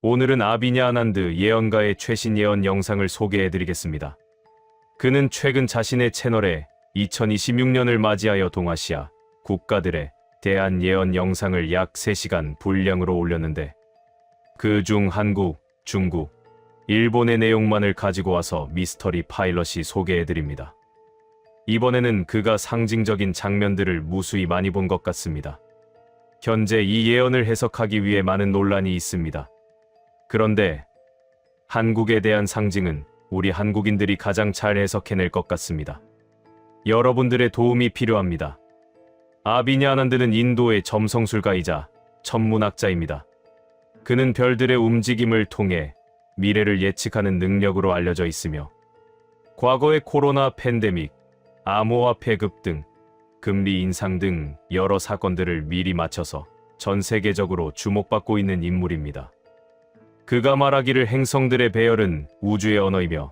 오늘은 아비냐 아난드 예언가의 최신 예언 영상을 소개해드리겠습니다. 그는 최근 자신의 채널에 2026년을 맞이하여 동아시아 국가들에 대한 예언 영상을 약 3시간 분량으로 올렸는데 그 중 한국, 중국, 일본의 내용만을 가지고 와서 미스터리 파일럿이 소개해드립니다. 이번에는 그가 상징적인 장면들을 무수히 많이 본 것 같습니다. 현재 이 예언을 해석하기 위해 많은 논란이 있습니다. 그런데 한국에 대한 상징은 우리 한국인들이 가장 잘 해석해낼 것 같습니다. 여러분들의 도움이 필요합니다. 아비냐 아난드는 인도의 점성술가이자 천문학자입니다. 그는 별들의 움직임을 통해 미래를 예측하는 능력으로 알려져 있으며 과거의 코로나 팬데믹, 암호화 폐급 등 금리 인상 등 여러 사건들을 미리 맞춰서 전 세계적으로 주목받고 있는 인물입니다. 그가 말하기를 행성들의 배열은 우주의 언어이며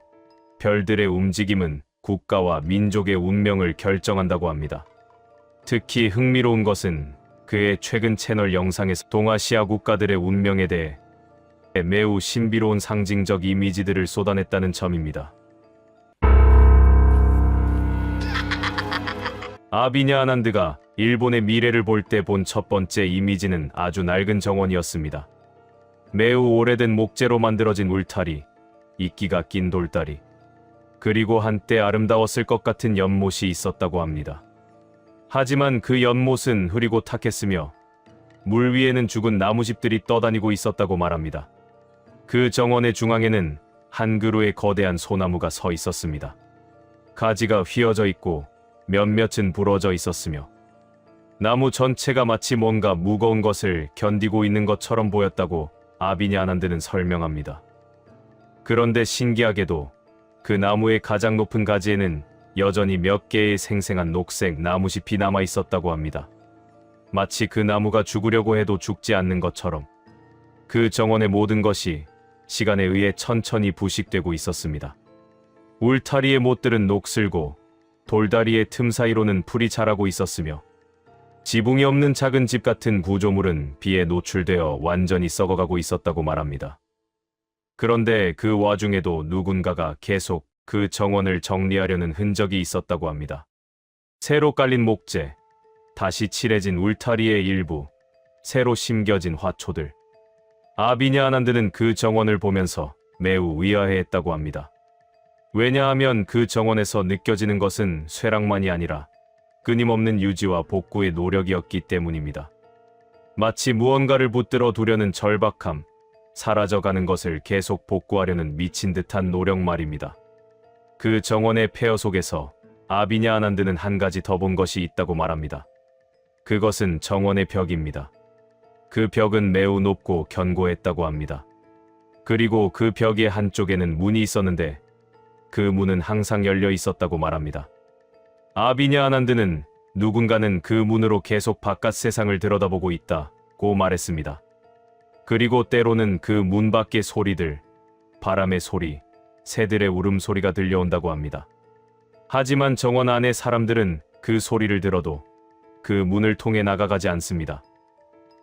별들의 움직임은 국가와 민족의 운명을 결정한다고 합니다. 특히 흥미로운 것은 그의 최근 채널 영상에서 동아시아 국가들의 운명에 대해 매우 신비로운 상징적 이미지들을 쏟아냈다는 점입니다. 아비냐 아난드가 일본의 미래를 볼 때 본 첫 번째 이미지는 아주 낡은 정원이었습니다. 매우 오래된 목재로 만들어진 울타리, 이끼가 낀 돌다리, 그리고 한때 아름다웠을 것 같은 연못이 있었다고 합니다. 하지만 그 연못은 흐리고 탁했으며 물 위에는 죽은 나무집들이 떠다니고 있었다고 말합니다. 그 정원의 중앙에는 한 그루의 거대한 소나무가 서 있었습니다. 가지가 휘어져 있고 몇몇은 부러져 있었으며 나무 전체가 마치 뭔가 무거운 것을 견디고 있는 것처럼 보였다고 아비냐 아난드는 설명합니다. 그런데 신기하게도 그 나무의 가장 높은 가지에는 여전히 몇 개의 생생한 녹색 나무잎이 남아 있었다고 합니다. 마치 그 나무가 죽으려고 해도 죽지 않는 것처럼 그 정원의 모든 것이 시간에 의해 천천히 부식되고 있었습니다. 울타리의 못들은 녹슬고 돌다리의 틈 사이로는 풀이 자라고 있었으며 지붕이 없는 작은 집 같은 구조물은 비에 노출되어 완전히 썩어가고 있었다고 말합니다. 그런데 그 와중에도 누군가가 계속 그 정원을 정리하려는 흔적이 있었다고 합니다. 새로 깔린 목재, 다시 칠해진 울타리의 일부, 새로 심겨진 화초들. 아비냐 아난드는 그 정원을 보면서 매우 의아해했다고 합니다. 왜냐하면 그 정원에서 느껴지는 것은 쇠락만이 아니라 끊임없는 유지와 복구의 노력이었기 때문입니다. 마치 무언가를 붙들어 두려는 절박함, 사라져가는 것을 계속 복구하려는 미친 듯한 노력 말입니다. 그 정원의 폐허 속에서 아비냐 아난드는 한 가지 더 본 것이 있다고 말합니다. 그것은 정원의 벽입니다. 그 벽은 매우 높고 견고했다고 합니다. 그리고 그 벽의 한쪽에는 문이 있었는데 그 문은 항상 열려 있었다고 말합니다. 아비냐 아난드는 누군가는 그 문으로 계속 바깥 세상을 들여다보고 있다고 말했습니다. 그리고 때로는 그 문 밖의 소리들, 바람의 소리, 새들의 울음소리가 들려온다고 합니다. 하지만 정원 안의 사람들은 그 소리를 들어도 그 문을 통해 나가가지 않습니다.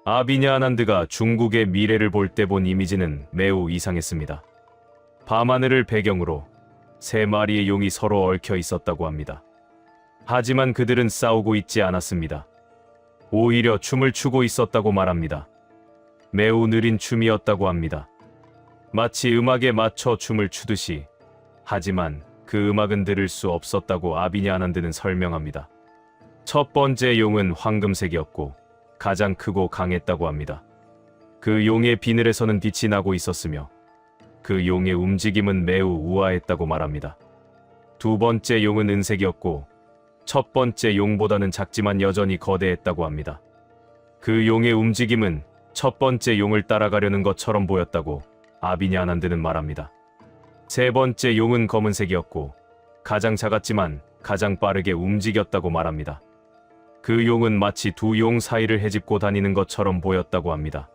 아비냐 아난드가 중국의 미래를 볼 때 본 이미지는 매우 이상했습니다. 밤하늘을 배경으로 3마리의 용이 서로 얽혀 있었다고 합니다. 하지만 그들은 싸우고 있지 않았습니다. 오히려 춤을 추고 있었다고 말합니다. 매우 느린 춤이었다고 합니다. 마치 음악에 맞춰 춤을 추듯이. 하지만 그 음악은 들을 수 없었다고 아비냐 아난드는 설명합니다. 첫 번째 용은 황금색이었고 가장 크고 강했다고 합니다. 그 용의 비늘에서는 빛이 나고 있었으며 그 용의 움직임은 매우 우아했다고 말합니다. 두 번째 용은 은색이었고 첫 번째 용보다는 작지만 여전히 거대했다고 합니다. 그 용의 움직임은 첫 번째 용을 따라가려는 것처럼 보였다고 아비냐 아난드는 말합니다. 세 번째 용은 검은색이었고 가장 작았지만 가장 빠르게 움직였다고 말합니다. 그 용은 마치 두 용 사이를 헤집고 다니는 것처럼 보였다고 합니다.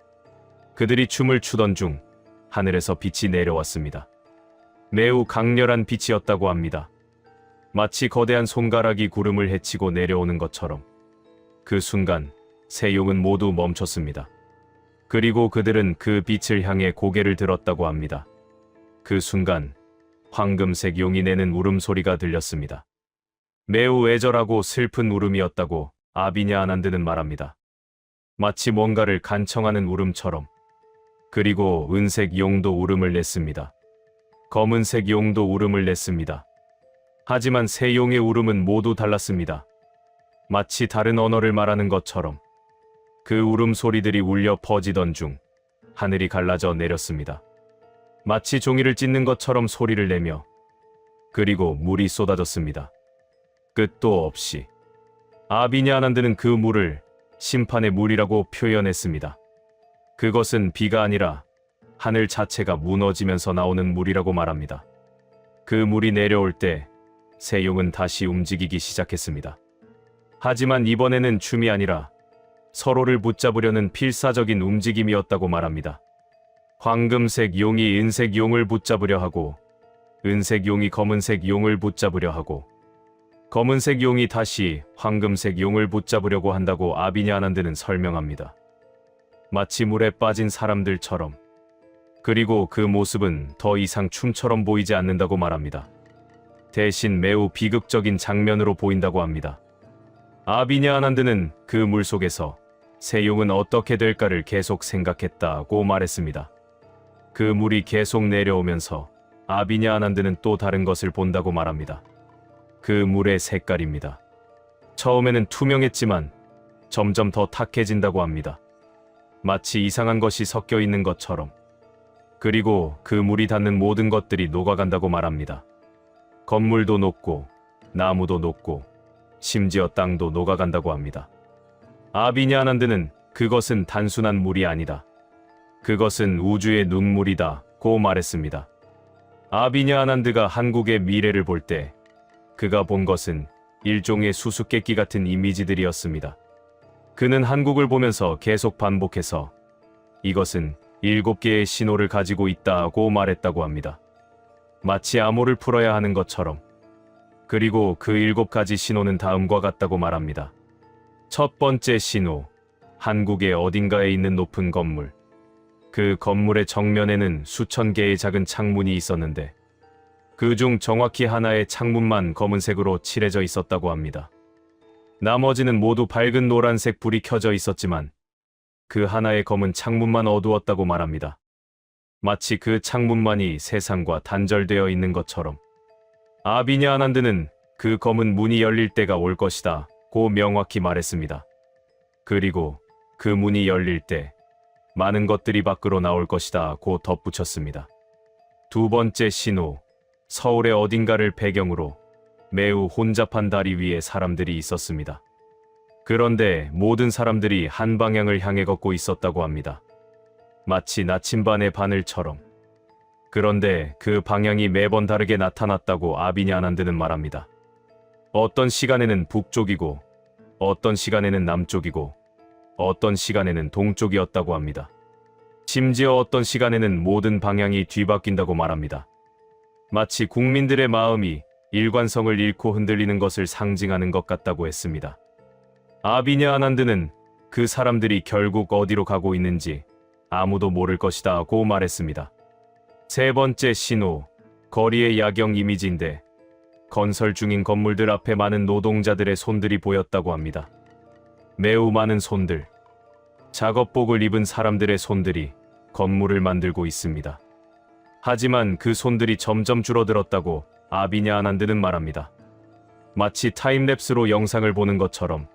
그들이 춤을 추던 중 하늘에서 빛이 내려왔습니다. 매우 강렬한 빛이었다고 합니다. 마치 거대한 손가락이 구름을 헤치고 내려오는 것처럼. 그 순간 세 용은 모두 멈췄습니다. 그리고 그들은 그 빛을 향해 고개를 들었다고 합니다. 그 순간 황금색 용이 내는 울음소리가 들렸습니다. 매우 애절하고 슬픈 울음이었다고 아비냐 아난드는 말합니다. 마치 뭔가를 간청하는 울음처럼. 그리고 은색 용도 울음을 냈습니다. 검은색 용도 울음을 냈습니다. 하지만 세 용의 울음은 모두 달랐습니다. 마치 다른 언어를 말하는 것처럼. 그 울음소리들이 울려 퍼지던 중 하늘이 갈라져 내렸습니다. 마치 종이를 찢는 것처럼 소리를 내며 그리고 물이 쏟아졌습니다. 끝도 없이. 아비냐 아난드는 그 물을 심판의 물이라고 표현했습니다. 그것은 비가 아니라 하늘 자체가 무너지면서 나오는 물이라고 말합니다. 그 물이 내려올 때 세 용은 다시 움직이기 시작했습니다. 하지만 이번에는 춤이 아니라 서로를 붙잡으려는 필사적인 움직임이었다고 말합니다. 황금색 용이 은색 용을 붙잡으려 하고 은색 용이 검은색 용을 붙잡으려 하고 검은색 용이 다시 황금색 용을 붙잡으려고 한다고 아비냐 아난드는 설명합니다. 마치 물에 빠진 사람들처럼. 그리고 그 모습은 더 이상 춤처럼 보이지 않는다고 말합니다. 대신 매우 비극적인 장면으로 보인다고 합니다. 아비냐 아난드는 그 물속에서 세 용은 어떻게 될까를 계속 생각했다고 말했습니다. 그 물이 계속 내려오면서 아비냐 아난드는 또 다른 것을 본다고 말합니다. 그 물의 색깔입니다. 처음에는 투명했지만 점점 더 탁해진다고 합니다. 마치 이상한 것이 섞여 있는 것처럼. 그리고 그 물이 닿는 모든 것들이 녹아간다고 말합니다. 건물도 녹고 나무도 녹고 심지어 땅도 녹아간다고 합니다. 아비냐 아난드는 그것은 단순한 물이 아니다. 그것은 우주의 눈물이다고 말했습니다. 아비냐 아난드가 한국의 미래를 볼 때 그가 본 것은 일종의 수수께끼 같은 이미지들이었습니다. 그는 한국을 보면서 계속 반복해서 이것은 7개의 신호를 가지고 있다고 말했다고 합니다. 마치 암호를 풀어야 하는 것처럼. 그리고 그 7가지 신호는 다음과 같다고 말합니다. 첫 번째 신호, 한국의 어딘가에 있는 높은 건물. 그 건물의 정면에는 수천 개의 작은 창문이 있었는데 그중 정확히 하나의 창문만 검은색으로 칠해져 있었다고 합니다. 나머지는 모두 밝은 노란색 불이 켜져 있었지만 그 하나의 검은 창문만 어두웠다고 말합니다. 마치 그 창문만이 세상과 단절되어 있는 것처럼. 아비냐 아난드는 그 검은 문이 열릴 때가 올 것이다 고 명확히 말했습니다. 그리고 그 문이 열릴 때 많은 것들이 밖으로 나올 것이다 고 덧붙였습니다. 두 번째 신호, 서울의 어딘가를 배경으로 매우 혼잡한 다리 위에 사람들이 있었습니다. 그런데 모든 사람들이 한 방향을 향해 걷고 있었다고 합니다. 마치 나침반의 바늘처럼. 그런데 그 방향이 매번 다르게 나타났다고 아비냐 아난드는 말합니다. 어떤 시간에는 북쪽이고 어떤 시간에는 남쪽이고 어떤 시간에는 동쪽이었다고 합니다. 심지어 어떤 시간에는 모든 방향이 뒤바뀐다고 말합니다. 마치 국민들의 마음이 일관성을 잃고 흔들리는 것을 상징하는 것 같다고 했습니다. 아비냐 아난드는 그 사람들이 결국 어디로 가고 있는지 아무도 모를 것이다 고 말했습니다. 세 번째 신호, 거리의 야경 이미지인데 건설 중인 건물들 앞에 많은 노동자들의 손들이 보였다고 합니다. 매우 많은 손들. 작업복을 입은 사람들의 손들이 건물을 만들고 있습니다. 하지만 그 손들이 점점 줄어들었다고 아비냐 아난드는 말합니다. 마치 타임랩스로 영상을 보는 것처럼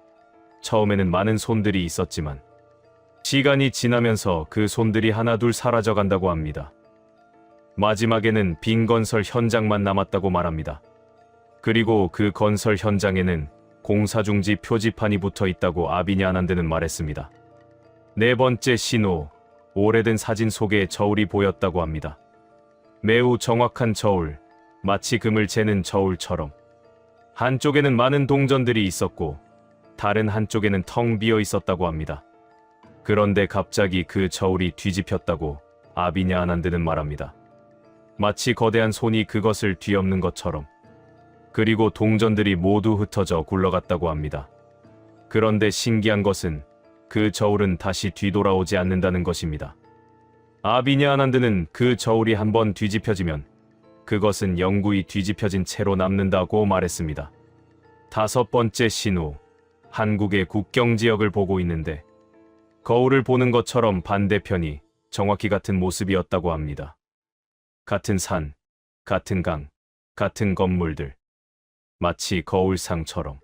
처음에는 많은 손들이 있었지만 시간이 지나면서 그 손들이 하나둘 사라져간다고 합니다. 마지막에는 빈 건설 현장만 남았다고 말합니다. 그리고 그 건설 현장에는 공사중지 표지판이 붙어 있다고 아비냐 아난드는 말했습니다. 네 번째 신호, 오래된 사진 속에 저울이 보였다고 합니다. 매우 정확한 저울, 마치 금을 재는 저울처럼. 한쪽에는 많은 동전들이 있었고 다른 한쪽에는 텅 비어 있었다고 합니다. 그런데 갑자기 그 저울이 뒤집혔다고 아비냐 아난드는 말합니다. 마치 거대한 손이 그것을 뒤엎는 것처럼. 그리고 동전들이 모두 흩어져 굴러갔다고 합니다. 그런데 신기한 것은 그 저울은 다시 뒤돌아오지 않는다는 것입니다. 아비냐 아난드는 그 저울이 한번 뒤집혀지면 그것은 영구히 뒤집혀진 채로 남는다고 말했습니다. 다섯 번째 신호. 한국의 국경 지역을 보고 있는데 거울을 보는 것처럼 반대편이 정확히 같은 모습이었다고 합니다. 같은 산, 같은 강, 같은 건물들. 마치 거울상처럼.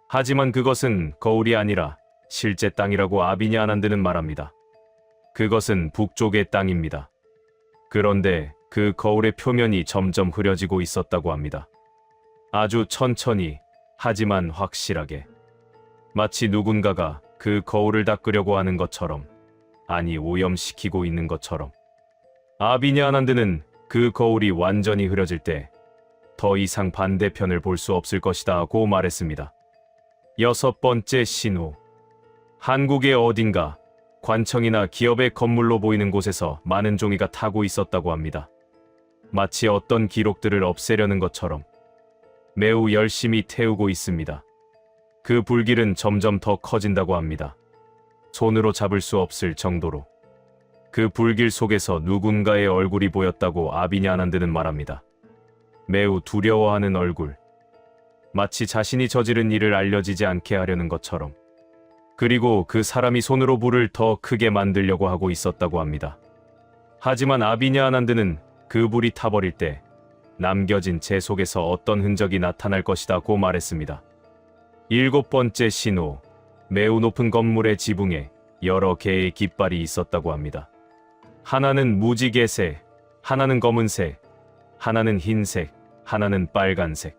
하지만 그것은 거울이 아니라 실제 땅이라고 아비냐 아난드는 말합니다. 그것은 북쪽의 땅입니다. 그런데 그 거울의 표면이 점점 흐려지고 있었다고 합니다. 아주 천천히, 하지만 확실하게. 마치 누군가가 그 거울을 닦으려고 하는 것처럼, 아니 오염시키고 있는 것처럼. 아비냐 아난드는 그 거울이 완전히 흐려질 때 더 이상 반대편을 볼 수 없을 것이다고 말했습니다. 여섯 번째 신호. 한국의 어딘가 관청이나 기업의 건물로 보이는 곳에서 많은 종이가 타고 있었다고 합니다. 마치 어떤 기록들을 없애려는 것처럼 매우 열심히 태우고 있습니다. 그 불길은 점점 더 커진다고 합니다. 손으로 잡을 수 없을 정도로. 그 불길 속에서 누군가의 얼굴이 보였다고 아비냐 아난드는 말합니다. 매우 두려워하는 얼굴. 마치 자신이 저지른 일을 알려지지 않게 하려는 것처럼. 그리고 그 사람이 손으로 불을 더 크게 만들려고 하고 있었다고 합니다. 하지만 아비냐 아난드는 그 불이 타버릴 때 남겨진 재 속에서 어떤 흔적이 나타날 것이다고 말했습니다. 일곱 번째 신호. 매우 높은 건물의 지붕에 여러 개의 깃발이 있었다고 합니다. 하나는 무지개색, 하나는 검은색, 하나는 흰색, 하나는 빨간색.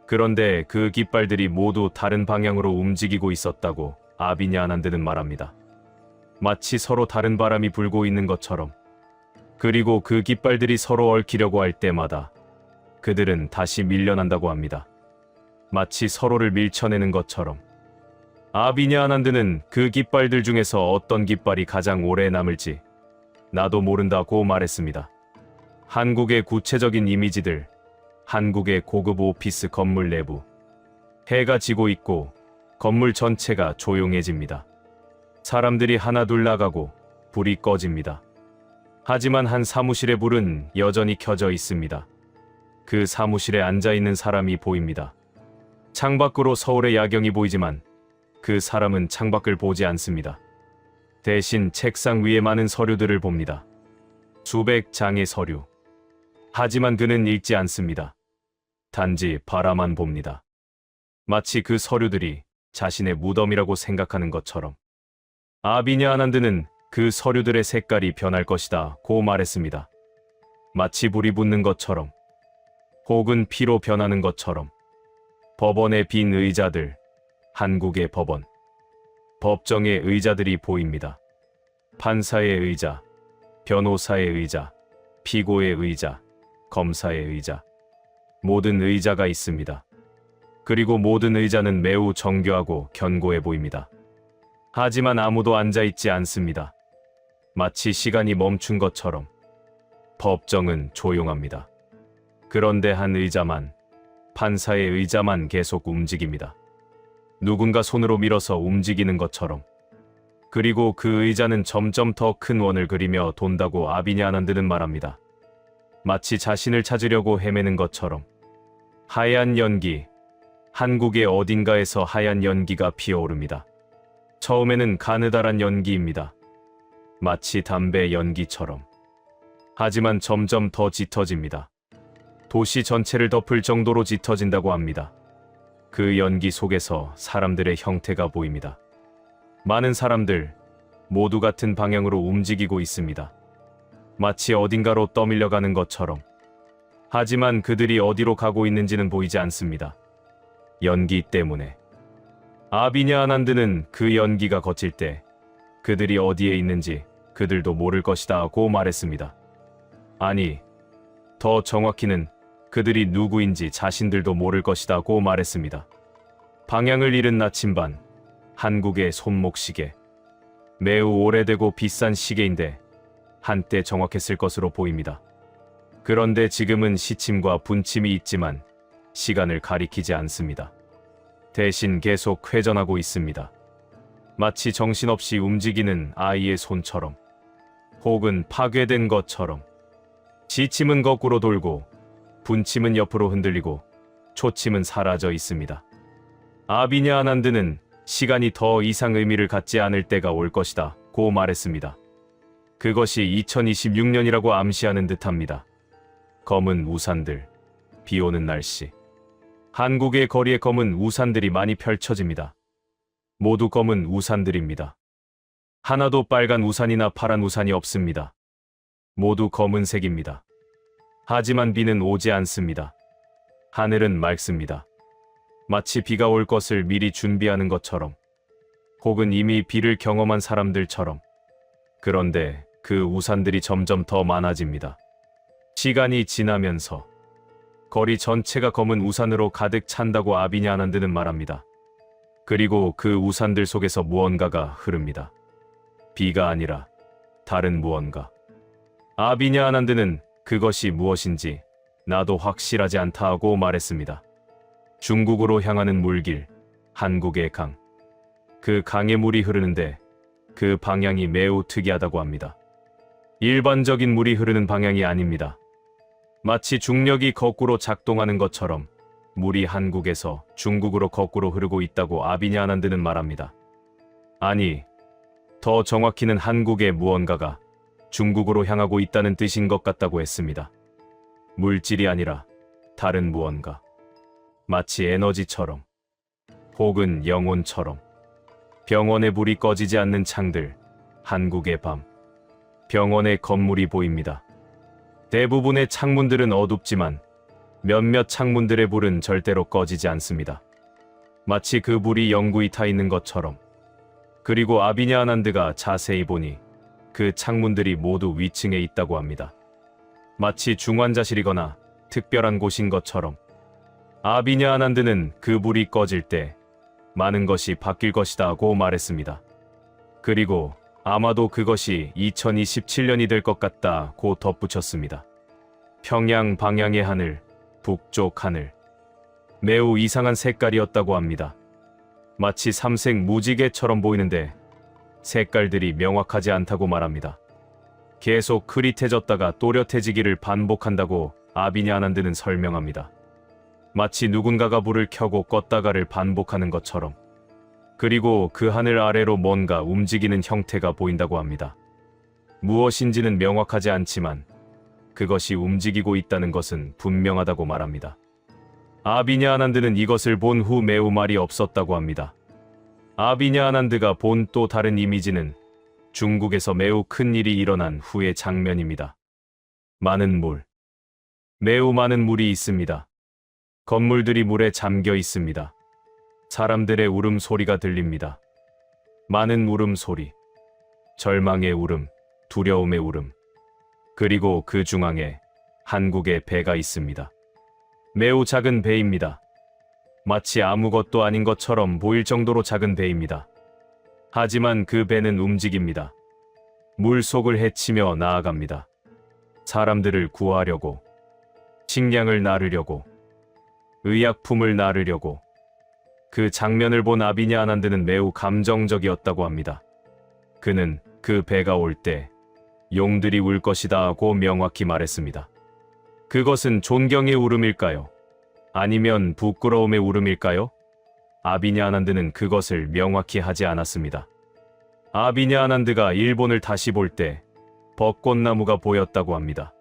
그런데 그 깃발들이 모두 다른 방향으로 움직이고 있었다고 아비냐 아난드는 말합니다. 마치 서로 다른 바람이 불고 있는 것처럼. 그리고 그 깃발들이 서로 얽히려고 할 때마다 그들은 다시 밀려난다고 합니다. 마치 서로를 밀쳐내는 것처럼. 아비냐 아난드는 그 깃발들 중에서 어떤 깃발이 가장 오래 남을지 나도 모른다고 말했습니다. 한국의 구체적인 이미지들, 한국의 고급 오피스 건물 내부. 해가 지고 있고 건물 전체가 조용해집니다. 사람들이 하나둘 나가고 불이 꺼집니다. 하지만 한 사무실의 불은 여전히 켜져 있습니다. 그 사무실에 앉아있는 사람이 보입니다. 창밖으로 서울의 야경이 보이지만 그 사람은 창밖을 보지 않습니다. 대신 책상 위에 많은 서류들을 봅니다. 수백 장의 서류. 하지만 그는 읽지 않습니다. 단지 바라만 봅니다. 마치 그 서류들이 자신의 무덤이라고 생각하는 것처럼. 아비냐 아난드는 그 서류들의 색깔이 변할 것이다 고 말했습니다. 마치 불이 붙는 것처럼, 혹은 피로 변하는 것처럼. 법원의 빈 의자들, 한국의 법원. 법정의 의자들이 보입니다. 판사의 의자, 변호사의 의자, 피고의 의자, 검사의 의자. 모든 의자가 있습니다. 그리고 모든 의자는 매우 정교하고 견고해 보입니다. 하지만 아무도 앉아있지 않습니다. 마치 시간이 멈춘 것처럼. 법정은 조용합니다. 그런데 한 의자만, 판사의 의자만 계속 움직입니다. 누군가 손으로 밀어서 움직이는 것처럼. 그리고 그 의자는 점점 더 큰 원을 그리며 돈다고 아비냐 아난드는 말합니다. 마치 자신을 찾으려고 헤매는 것처럼. 하얀 연기. 한국의 어딘가에서 하얀 연기가 피어오릅니다. 처음에는 가느다란 연기입니다. 마치 담배 연기처럼. 하지만 점점 더 짙어집니다. 도시 전체를 덮을 정도로 짙어진다고 합니다. 그 연기 속에서 사람들의 형태가 보입니다. 많은 사람들, 모두 같은 방향으로 움직이고 있습니다. 마치 어딘가로 떠밀려가는 것처럼. 하지만 그들이 어디로 가고 있는지는 보이지 않습니다. 연기 때문에. 아비냐 아난드는 그 연기가 거칠 때 그들이 어디에 있는지 그들도 모를 것이다 고 말했습니다. 아니, 더 정확히는 그들이 누구인지 자신들도 모를 것이다 고 말했습니다. 방향을 잃은 나침반, 한국의 손목시계. 매우 오래되고 비싼 시계인데 한때 정확했을 것으로 보입니다. 그런데 지금은 시침과 분침이 있지만 시간을 가리키지 않습니다. 대신 계속 회전하고 있습니다. 마치 정신없이 움직이는 아이의 손처럼, 혹은 파괴된 것처럼. 지침은 거꾸로 돌고 분침은 옆으로 흔들리고 초침은 사라져 있습니다. 아비냐 아난드는 시간이 더 이상 의미를 갖지 않을 때가 올 것이다 고 말했습니다. 그것이 2026년이라고 암시하는 듯합니다. 검은 우산들, 비 오는 날씨. 한국의 거리에 검은 우산들이 많이 펼쳐집니다. 모두 검은 우산들입니다. 하나도 빨간 우산이나 파란 우산이 없습니다. 모두 검은색입니다. 하지만 비는 오지 않습니다. 하늘은 맑습니다. 마치 비가 올 것을 미리 준비하는 것처럼, 혹은 이미 비를 경험한 사람들처럼. 그런데 그 우산들이 점점 더 많아집니다. 시간이 지나면서 거리 전체가 검은 우산으로 가득 찬다고 아비냐 아난드는 말합니다. 그리고 그 우산들 속에서 무언가가 흐릅니다. 비가 아니라 다른 무언가. 아비냐 아난드는 그것이 무엇인지 나도 확실하지 않다고 말했습니다. 중국으로 향하는 물길, 한국의 강. 그 강에 물이 흐르는데 그 방향이 매우 특이하다고 합니다. 일반적인 물이 흐르는 방향이 아닙니다. 마치 중력이 거꾸로 작동하는 것처럼 물이 한국에서 중국으로 거꾸로 흐르고 있다고 아비냐 아난드는 말합니다. 아니, 더 정확히는 한국의 무언가가 중국으로 향하고 있다는 뜻인 것 같다고 했습니다. 물질이 아니라 다른 무언가. 마치 에너지처럼, 혹은 영혼처럼. 병원의 불이 꺼지지 않는 창들, 한국의 밤. 병원의 건물이 보입니다. 대부분의 창문들은 어둡지만 몇몇 창문들의 불은 절대로 꺼지지 않습니다. 마치 그 불이 영구히 타 있는 것처럼. 그리고 아비냐 아난드가 자세히 보니 그 창문들이 모두 위층에 있다고 합니다. 마치 중환자실이거나 특별한 곳인 것처럼. 아비냐 아난드는 그 불이 꺼질 때 많은 것이 바뀔 것이다 고 말했습니다. 그리고 아마도 그것이 2027년이 될 것 같다 고 덧붙였습니다. 평양 방향의 하늘, 북쪽 하늘. 매우 이상한 색깔이었다고 합니다. 마치 삼색 무지개처럼 보이는데 색깔들이 명확하지 않다고 말합니다. 계속 흐릿해졌다가 또렷해지기를 반복한다고 아비냐 아난드는 설명합니다. 마치 누군가가 불을 켜고 껐다가를 반복하는 것처럼. 그리고 그 하늘 아래로 뭔가 움직이는 형태가 보인다고 합니다. 무엇인지는 명확하지 않지만 그것이 움직이고 있다는 것은 분명하다고 말합니다. 아비냐 아난드는 이것을 본 후 매우 말이 없었다고 합니다. 아비냐 아난드가 본 또 다른 이미지는 중국에서 매우 큰 일이 일어난 후의 장면입니다. 많은 물. 매우 많은 물이 있습니다. 건물들이 물에 잠겨 있습니다. 사람들의 울음소리가 들립니다. 많은 울음소리. 절망의 울음, 두려움의 울음. 그리고 그 중앙에 한국의 배가 있습니다. 매우 작은 배입니다. 마치 아무것도 아닌 것처럼 보일 정도로 작은 배입니다. 하지만 그 배는 움직입니다. 물속을 헤치며 나아갑니다. 사람들을 구하려고, 식량을 나르려고, 의약품을 나르려고. 그 장면을 본 아비냐 아난드는 매우 감정적이었다고 합니다. 그는 그 배가 올 때 용들이 울 것이다 고 명확히 말했습니다. 그것은 존경의 울음일까요? 아니면 부끄러움의 울음일까요? 아비냐 아난드는 그것을 명확히 하지 않았습니다. 아비냐 아난드가 일본을 다시 볼 때 벚꽃나무가 보였다고 합니다.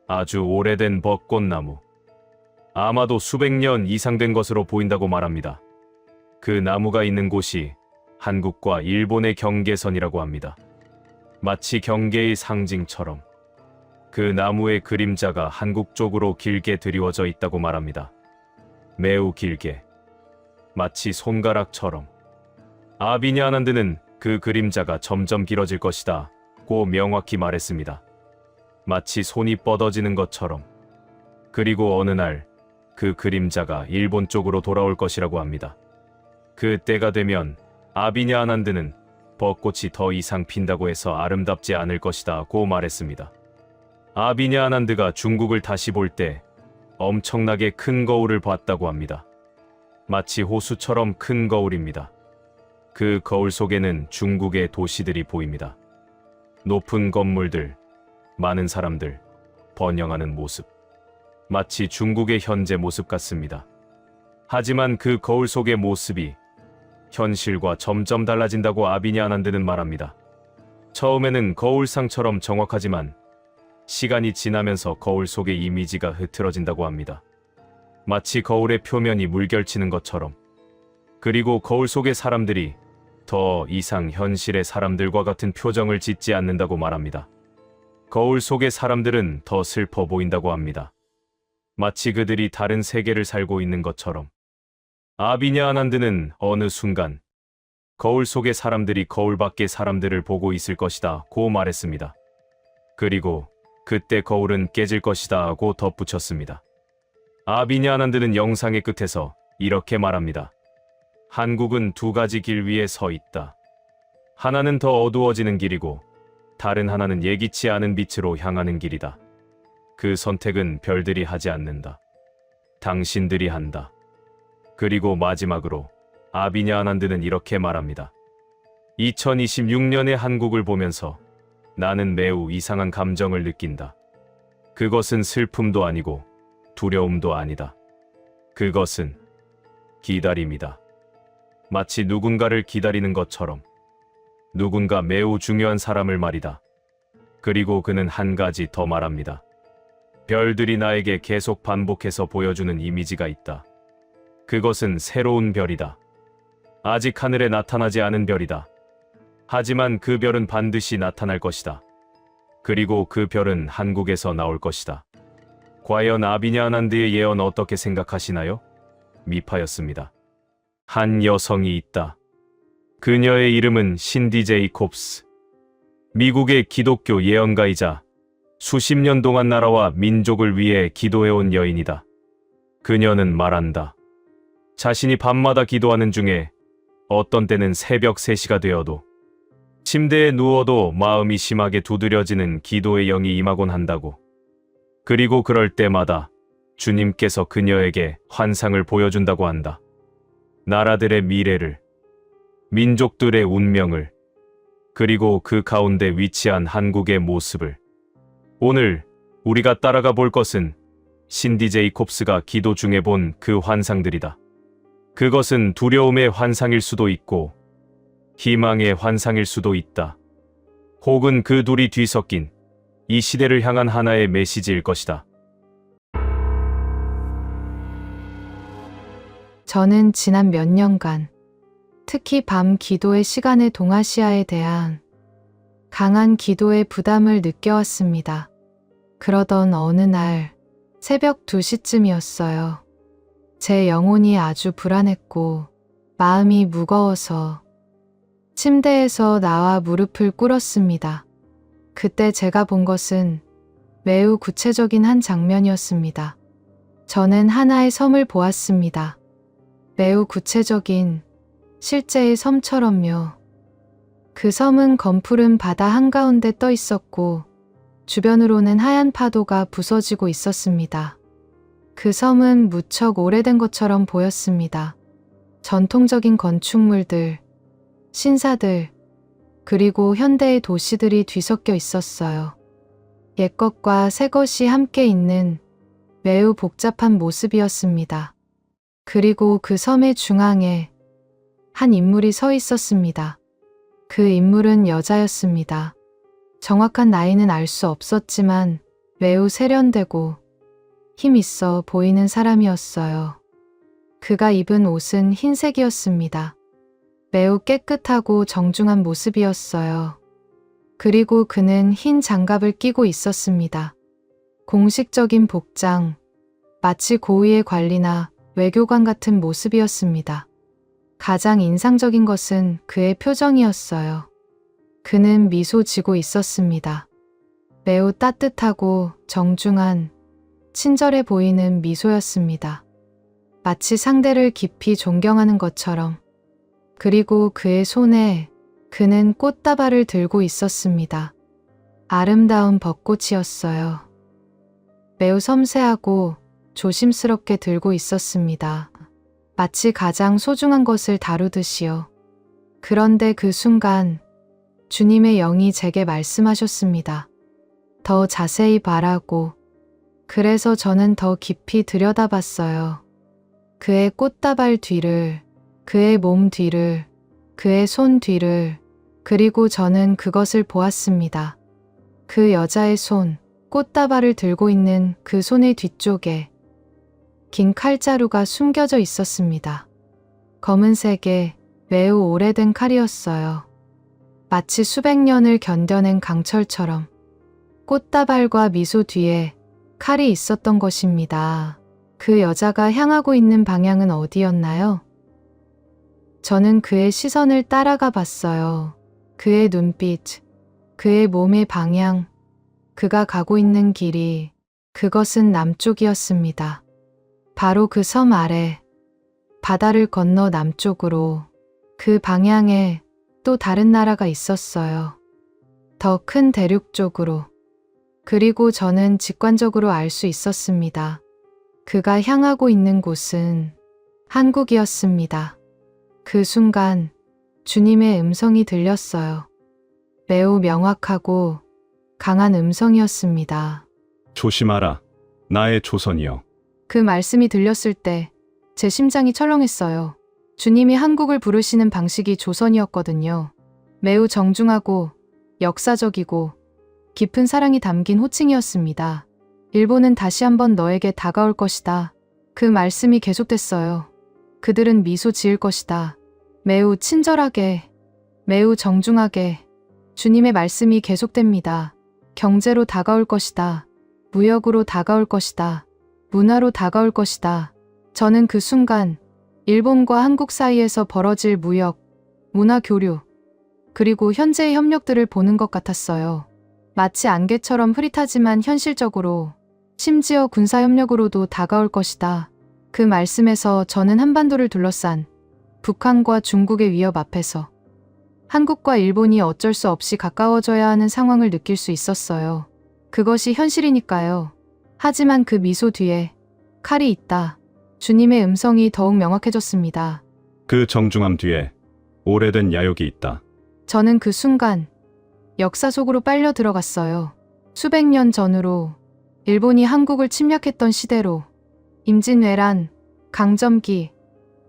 아주 오래된 벚꽃나무. 아마도 수백 년 이상 된 것으로 보인다고 말합니다. 그 나무가 있는 곳이 한국과 일본의 경계선이라고 합니다. 마치 경계의 상징처럼 그 나무의 그림자가 한국 쪽으로 길게 드리워져 있다고 말합니다. 매우 길게. 마치 손가락처럼. 아비냐 아난드는 그 그림자가 점점 길어질 것이다 고 명확히 말했습니다. 마치 손이 뻗어지는 것처럼. 그리고 어느 날 그 그림자가 일본 쪽으로 돌아올 것이라고 합니다. 그 때가 되면 아비냐 아난드는 벚꽃이 더 이상 핀다고 해서 아름답지 않을 것이다 고 말했습니다. 아비냐 아난드가 중국을 다시 볼 때 엄청나게 큰 거울을 봤다고 합니다. 마치 호수처럼 큰 거울입니다. 그 거울 속에는 중국의 도시들이 보입니다. 높은 건물들, 많은 사람들, 번영하는 모습. 마치 중국의 현재 모습 같습니다. 하지만 그 거울 속의 모습이 현실과 점점 달라진다고 아비니 아난드는 말합니다. 처음에는 거울상처럼 정확하지만 시간이 지나면서 거울 속의 이미지가 흐트러진다고 합니다. 마치 거울의 표면이 물결치는 것처럼. 그리고 거울 속의 사람들이 더 이상 현실의 사람들과 같은 표정을 짓지 않는다고 말합니다. 거울 속의 사람들은 더 슬퍼 보인다고 합니다. 마치 그들이 다른 세계를 살고 있는 것처럼. 아비니 아난드는 어느 순간 거울 속의 사람들이 거울 밖의 사람들을 보고 있을 것이다 고 말했습니다. 그리고 그때 거울은 깨질 것이다 하고 덧붙였습니다. 아비니 아난드는 영상의 끝에서 이렇게 말합니다. 한국은 두 가지 길 위에 서 있다. 하나는 더 어두워지는 길이고 다른 하나는 예기치 않은 빛으로 향하는 길이다. 그 선택은 별들이 하지 않는다. 당신들이 한다. 그리고 마지막으로 아비니 아난드는 이렇게 말합니다. 2026년의 한국을 보면서 나는 매우 이상한 감정을 느낀다. 그것은 슬픔도 아니고 두려움도 아니다. 그것은 기다림이다. 마치 누군가를 기다리는 것처럼. 누군가 매우 중요한 사람을 말이다. 그리고 그는 한 가지 더 말합니다. 별들이 나에게 계속 반복해서 보여주는 이미지가 있다. 그것은 새로운 별이다. 아직 하늘에 나타나지 않은 별이다. 하지만 그 별은 반드시 나타날 것이다. 그리고 그 별은 한국에서 나올 것이다. 과연 아비니 아난드의 예언 어떻게 생각하시나요? 미파였습니다. 한 여성이 있다. 그녀의 이름은 신디 제이콥스. 미국의 기독교 예언가이자 수십 년 동안 나라와 민족을 위해 기도해온 여인이다. 그녀는 말한다. 자신이 밤마다 기도하는 중에 어떤 때는 새벽 3시가 되어도 침대에 누워도 마음이 심하게 두드려지는 기도의 영이 임하곤 한다고. 그리고 그럴 때마다 주님께서 그녀에게 환상을 보여준다고 한다. 나라들의 미래를, 민족들의 운명을, 그리고 그 가운데 위치한 한국의 모습을. 오늘 우리가 따라가 볼 것은 신디 제이콥스가 기도 중에 본 그 환상들이다. 그것은 두려움의 환상일 수도 있고 희망의 환상일 수도 있다. 혹은 그 둘이 뒤섞인 이 시대를 향한 하나의 메시지일 것이다. 저는 지난 몇 년간 특히 밤 기도의 시간에 동아시아에 대한 강한 기도의 부담을 느껴왔습니다. 그러던 어느 날 새벽 2시쯤이었어요. 제 영혼이 아주 불안했고 마음이 무거워서 침대에서 나와 무릎을 꿇었습니다. 그때 제가 본 것은 매우 구체적인 한 장면이었습니다. 저는 하나의 섬을 보았습니다. 매우 구체적인 실제의 섬처럼요. 그 섬은 검푸른 바다 한가운데 떠 있었고 주변으로는 하얀 파도가 부서지고 있었습니다. 그 섬은 무척 오래된 것처럼 보였습니다. 전통적인 건축물들, 신사들, 그리고 현대의 도시들이 뒤섞여 있었어요. 옛것과 새것이 함께 있는 매우 복잡한 모습이었습니다. 그리고 그 섬의 중앙에 한 인물이 서 있었습니다. 그 인물은 여자였습니다. 정확한 나이는 알 수 없었지만 매우 세련되고 힘 있어 보이는 사람이었어요. 그가 입은 옷은 흰색이었습니다. 매우 깨끗하고 정중한 모습이었어요. 그리고 그는 흰 장갑을 끼고 있었습니다. 공식적인 복장, 마치 고위의 관리나 외교관 같은 모습이었습니다. 가장 인상적인 것은 그의 표정이었어요. 그는 미소 지고 있었습니다. 매우 따뜻하고 정중한, 친절해 보이는 미소였습니다. 마치 상대를 깊이 존경하는 것처럼. 그리고 그의 손에 그는 꽃다발을 들고 있었습니다. 아름다운 벚꽃이었어요. 매우 섬세하고 조심스럽게 들고 있었습니다. 마치 가장 소중한 것을 다루듯이요. 그런데 그 순간 주님의 영이 제게 말씀하셨습니다. 더 자세히 바라고. 그래서 저는 더 깊이 들여다봤어요. 그의 꽃다발 뒤를, 그의 몸 뒤를, 그의 손 뒤를, 그리고 저는 그것을 보았습니다. 그 여자의 손, 꽃다발을 들고 있는 그 손의 뒤쪽에 긴 칼자루가 숨겨져 있었습니다. 검은색의 매우 오래된 칼이었어요. 마치 수백 년을 견뎌낸 강철처럼 꽃다발과 미소 뒤에 칼이 있었던 것입니다. 그 여자가 향하고 있는 방향은 어디였나요? 저는 그의 시선을 따라가 봤어요. 그의 눈빛, 그의 몸의 방향, 그가 가고 있는 길이, 그것은 남쪽이었습니다. 바로 그 섬 아래, 바다를 건너 남쪽으로, 그 방향에 또 다른 나라가 있었어요. 더 큰 대륙 쪽으로. 그리고 저는 직관적으로 알 수 있었습니다. 그가 향하고 있는 곳은 한국이었습니다. 그 순간 주님의 음성이 들렸어요. 매우 명확하고 강한 음성이었습니다. 조심하라. 나의 조선이여. 그 말씀이 들렸을 때 제 심장이 철렁했어요. 주님이 한국을 부르시는 방식이 조선이었거든요. 매우 정중하고 역사적이고 깊은 사랑이 담긴 호칭이었습니다. 일본은 다시 한번 너에게 다가올 것이다. 그 말씀이 계속됐어요. 그들은 미소 지을 것이다. 매우 친절하게, 매우 정중하게 주님의 말씀이 계속됩니다. 경제로 다가올 것이다. 무역으로 다가올 것이다. 문화로 다가올 것이다. 저는 그 순간 일본과 한국 사이에서 벌어질 무역, 문화 교류, 그리고 현재의 협력들을 보는 것 같았어요. 마치 안개처럼 흐릿하지만 현실적으로, 심지어 군사협력으로도 다가올 것이다. 그 말씀에서 저는 한반도를 둘러싼 북한과 중국의 위협 앞에서 한국과 일본이 어쩔 수 없이 가까워져야 하는 상황을 느낄 수 있었어요. 그것이 현실이니까요. 하지만 그 미소 뒤에 칼이 있다. 주님의 음성이 더욱 명확해졌습니다. 그 정중함 뒤에 오래된 야욕이 있다. 저는 그 순간 역사 속으로 빨려 들어갔어요. 수백 년 전으로, 일본이 한국을 침략했던 시대로, 임진왜란, 강점기,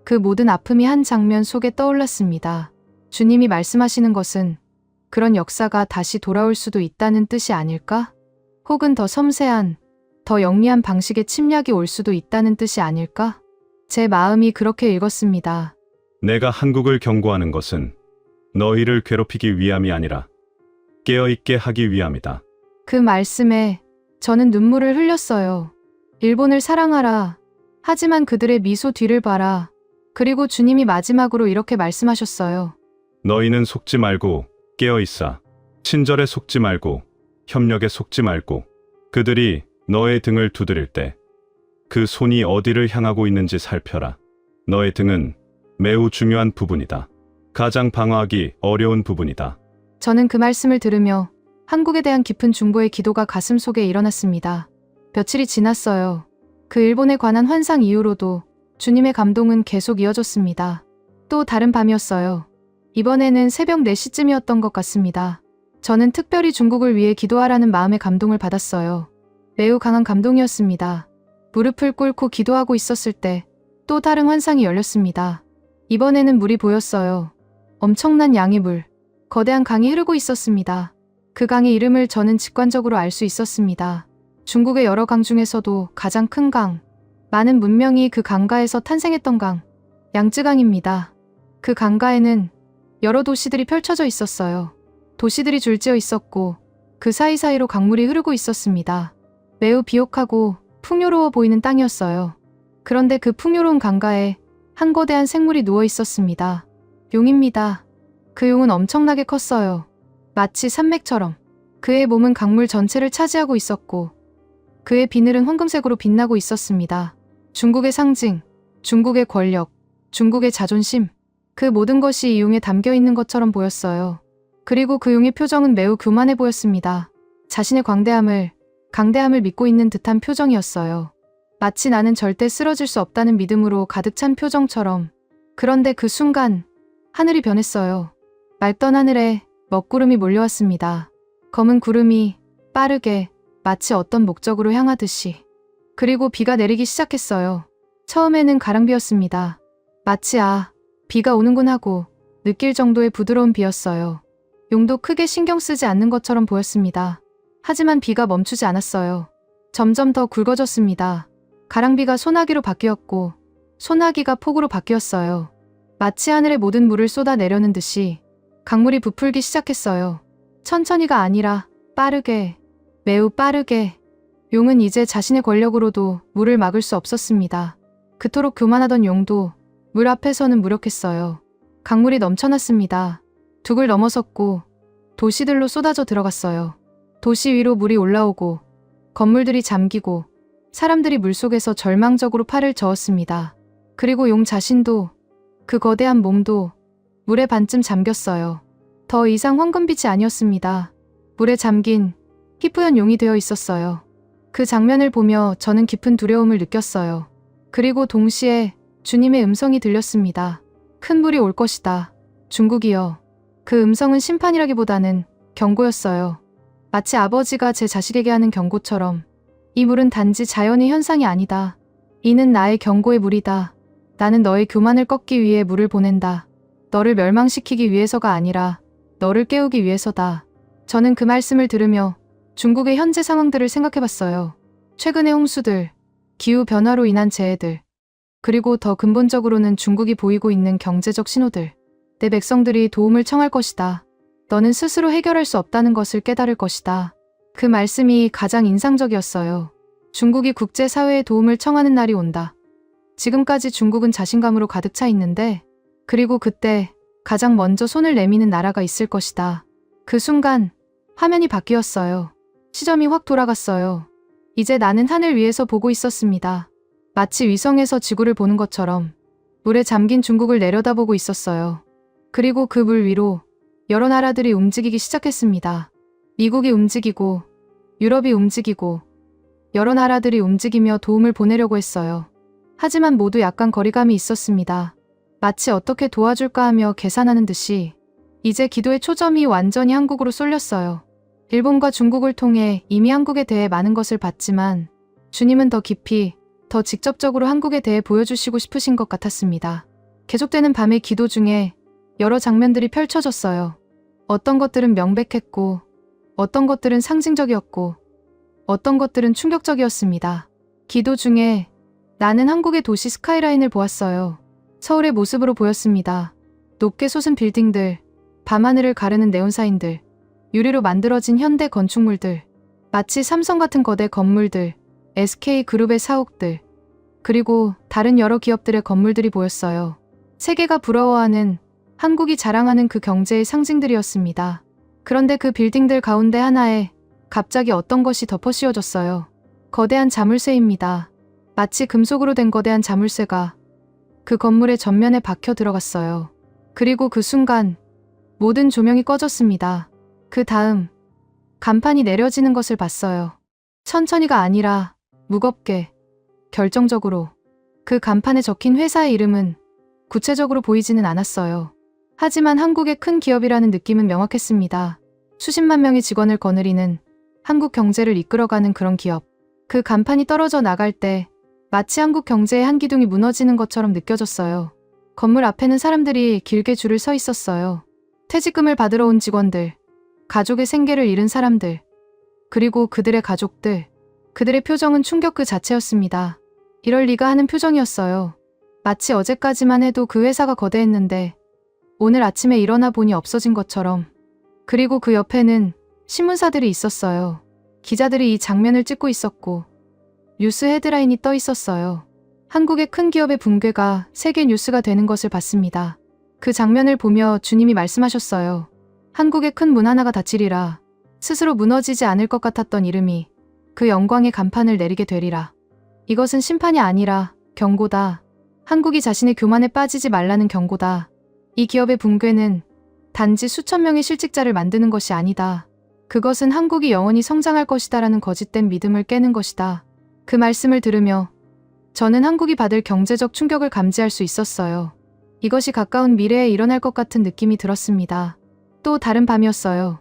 그 모든 아픔이 한 장면 속에 떠올랐습니다. 주님이 말씀하시는 것은 그런 역사가 다시 돌아올 수도 있다는 뜻이 아닐까? 혹은 더 섬세한, 더 영리한 방식의 침략이 올 수도 있다는 뜻이 아닐까? 제 마음이 그렇게 읽었습니다. 내가 한국을 경고하는 것은 너희를 괴롭히기 위함이 아니라 깨어있게 하기 위함이다. 그 말씀에 저는 눈물을 흘렸어요. 일본을 사랑하라. 하지만 그들의 미소 뒤를 봐라. 그리고 주님이 마지막으로 이렇게 말씀하셨어요. 너희는 속지 말고 깨어있어. 친절에 속지 말고 협력에 속지 말고. 그들이 너의 등을 두드릴 때 그 손이 어디를 향하고 있는지 살펴라. 너의 등은 매우 중요한 부분이다. 가장 방어하기 어려운 부분이다. 저는 그 말씀을 들으며 한국에 대한 깊은 중보의 기도가 가슴 속에 일어났습니다. 며칠이 지났어요. 그 일본에 관한 환상 이후로도 주님의 감동은 계속 이어졌습니다. 또 다른 밤이었어요. 이번에는 새벽 4시쯤이었던 것 같습니다. 저는 특별히 중국을 위해 기도하라는 마음의 감동을 받았어요. 매우 강한 감동이었습니다. 무릎을 꿇고 기도하고 있었을 때 또 다른 환상이 열렸습니다. 이번에는 물이 보였어요. 엄청난 양의 물, 거대한 강이 흐르고 있었습니다. 그 강의 이름을 저는 직관적으로 알 수 있었습니다. 중국의 여러 강 중에서도 가장 큰 강, 많은 문명이 그 강가에서 탄생했던 강, 양쯔강입니다. 그 강가에는 여러 도시들이 펼쳐져 있었어요. 도시들이 줄지어 있었고 그 사이사이로 강물이 흐르고 있었습니다. 매우 비옥하고 풍요로워 보이는 땅이었어요. 그런데 그 풍요로운 강가에 한 거대한 생물이 누워 있었습니다. 용입니다. 그 용은 엄청나게 컸어요. 마치 산맥처럼. 그의 몸은 강물 전체를 차지하고 있었고 그의 비늘은 황금색으로 빛나고 있었습니다. 중국의 상징, 중국의 권력, 중국의 자존심, 그 모든 것이 이 용에 담겨 있는 것처럼 보였어요. 그리고 그 용의 표정은 매우 교만해 보였습니다. 자신의 강대함을 믿고 있는 듯한 표정이었어요. 마치 나는 절대 쓰러질 수 없다는 믿음으로 가득 찬 표정처럼. 그런데 그 순간 하늘이 변했어요. 맑던 하늘에 먹구름이 몰려왔습니다. 검은 구름이 빠르게 마치 어떤 목적으로 향하듯이. 그리고 비가 내리기 시작했어요. 처음에는 가랑비였습니다. 마치 비가 오는군 하고 느낄 정도의 부드러운 비였어요. 용도 크게 신경 쓰지 않는 것처럼 보였습니다. 하지만 비가 멈추지 않았어요. 점점 더 굵어졌습니다. 가랑비가 소나기로 바뀌었고 소나기가 폭우로 바뀌었어요. 마치 하늘에 모든 물을 쏟아내려는 듯이 강물이 부풀기 시작했어요. 천천히가 아니라 빠르게, 매우 빠르게. 용은 이제 자신의 권력으로도 물을 막을 수 없었습니다. 그토록 교만하던 용도 물 앞에서는 무력했어요. 강물이 넘쳐났습니다. 둑을 넘어섰고 도시들로 쏟아져 들어갔어요. 도시 위로 물이 올라오고 건물들이 잠기고 사람들이 물속에서 절망적으로 팔을 저었습니다. 그리고 용 자신도, 그 거대한 몸도 물에 반쯤 잠겼어요. 더 이상 황금빛이 아니었습니다. 물에 잠긴 희뿌연 용이 되어 있었어요. 그 장면을 보며 저는 깊은 두려움을 느꼈어요. 그리고 동시에 주님의 음성이 들렸습니다. 큰 물이 올 것이다. 중국이여. 그 음성은 심판이라기보다는 경고였어요. 마치 아버지가 제 자식에게 하는 경고처럼. 이 물은 단지 자연의 현상이 아니다. 이는 나의 경고의 물이다. 나는 너의 교만을 꺾기 위해 물을 보낸다. 너를 멸망시키기 위해서가 아니라 너를 깨우기 위해서다. 저는 그 말씀을 들으며 중국의 현재 상황들을 생각해봤어요. 최근의 홍수들, 기후변화로 인한 재해들, 그리고 더 근본적으로는 중국이 보이고 있는 경제적 신호들. 내 백성들이 도움을 청할 것이다. 너는 스스로 해결할 수 없다는 것을 깨달을 것이다. 그 말씀이 가장 인상적이었어요. 중국이 국제사회의 도움을 청하는 날이 온다. 지금까지 중국은 자신감으로 가득 차 있는데, 그리고 그때 가장 먼저 손을 내미는 나라가 있을 것이다. 그 순간 화면이 바뀌었어요. 시점이 확 돌아갔어요. 이제 나는 하늘 위에서 보고 있었습니다. 마치 위성에서 지구를 보는 것처럼 물에 잠긴 중국을 내려다보고 있었어요. 그리고 그 물 위로 여러 나라들이 움직이기 시작했습니다. 미국이 움직이고 유럽이 움직이고 여러 나라들이 움직이며 도움을 보내려고 했어요. 하지만 모두 약간 거리감이 있었습니다. 마치 어떻게 도와줄까 하며 계산하는 듯이. 이제 기도의 초점이 완전히 한국으로 쏠렸어요. 일본과 중국을 통해 이미 한국에 대해 많은 것을 봤지만 주님은 더 깊이, 더 직접적으로 한국에 대해 보여주시고 싶으신 것 같았습니다. 계속되는 밤의 기도 중에 여러 장면들이 펼쳐졌어요. 어떤 것들은 명백했고, 어떤 것들은 상징적이었고, 어떤 것들은 충격적이었습니다. 기도 중에 나는 한국의 도시 스카이라인을 보았어요. 서울의 모습으로 보였습니다. 높게 솟은 빌딩들, 밤하늘을 가르는 네온사인들, 유리로 만들어진 현대 건축물들, 마치 삼성 같은 거대 건물들, SK그룹의 사옥들, 그리고 다른 여러 기업들의 건물들이 보였어요. 세계가 부러워하는, 한국이 자랑하는 그 경제의 상징들이었습니다. 그런데 그 빌딩들 가운데 하나에 갑자기 어떤 것이 덮어 씌워졌어요. 거대한 자물쇠입니다. 마치 금속으로 된 거대한 자물쇠가 그 건물의 전면에 박혀 들어갔어요. 그리고 그 순간 모든 조명이 꺼졌습니다. 그 다음 간판이 내려지는 것을 봤어요. 천천히가 아니라 무겁게, 결정적으로. 그 간판에 적힌 회사의 이름은 구체적으로 보이지는 않았어요. 하지만 한국의 큰 기업이라는 느낌은 명확했습니다. 수십만 명의 직원을 거느리는, 한국 경제를 이끌어가는 그런 기업. 그 간판이 떨어져 나갈 때 마치 한국 경제의 한 기둥이 무너지는 것처럼 느껴졌어요. 건물 앞에는 사람들이 길게 줄을 서 있었어요. 퇴직금을 받으러 온 직원들, 가족의 생계를 잃은 사람들, 그리고 그들의 가족들. 그들의 표정은 충격 그 자체였습니다. 이럴 리가 하는 표정이었어요. 마치 어제까지만 해도 그 회사가 거대했는데 오늘 아침에 일어나 보니 없어진 것처럼. 그리고 그 옆에는 신문사들이 있었어요. 기자들이 이 장면을 찍고 있었고 뉴스 헤드라인이 떠 있었어요. 한국의 큰 기업의 붕괴가 세계 뉴스가 되는 것을 봤습니다. 그 장면을 보며 주님이 말씀하셨어요. 한국의 큰 문 하나가 닫히리라. 스스로 무너지지 않을 것 같았던 이름이 그 영광의 간판을 내리게 되리라. 이것은 심판이 아니라 경고다. 한국이 자신의 교만에 빠지지 말라는 경고다. 이 기업의 붕괴는 단지 수천 명의 실직자를 만드는 것이 아니다. 그것은 한국이 영원히 성장할 것이다라는 거짓된 믿음을 깨는 것이다. 그 말씀을 들으며 저는 한국이 받을 경제적 충격을 감지할 수 있었어요. 이것이 가까운 미래에 일어날 것 같은 느낌이 들었습니다. 또 다른 밤이었어요.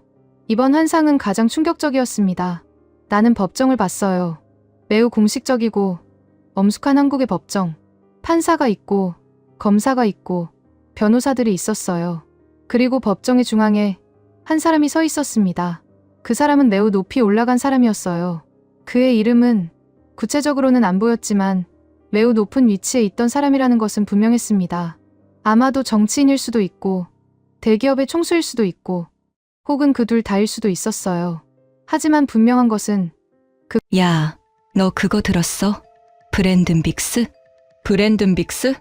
이번 환상은 가장 충격적이었습니다. 나는 법정을 봤어요. 매우 공식적이고 엄숙한 한국의 법정. 판사가 있고 검사가 있고 변호사들이 있었어요. 그리고 법정의 중앙에 한 사람이 서 있었습니다. 그 사람은 매우 높이 올라간 사람이었어요. 그의 이름은 구체적으로는 안 보였지만 매우 높은 위치에 있던 사람이라는 것은 분명했습니다. 아마도 정치인일 수도 있고 대기업의 총수일 수도 있고 혹은 그 둘 다일 수도 있었어요. 하지만 분명한 것은 야, 너 그거 들었어? 브랜든 빅스? 브랜든 빅스?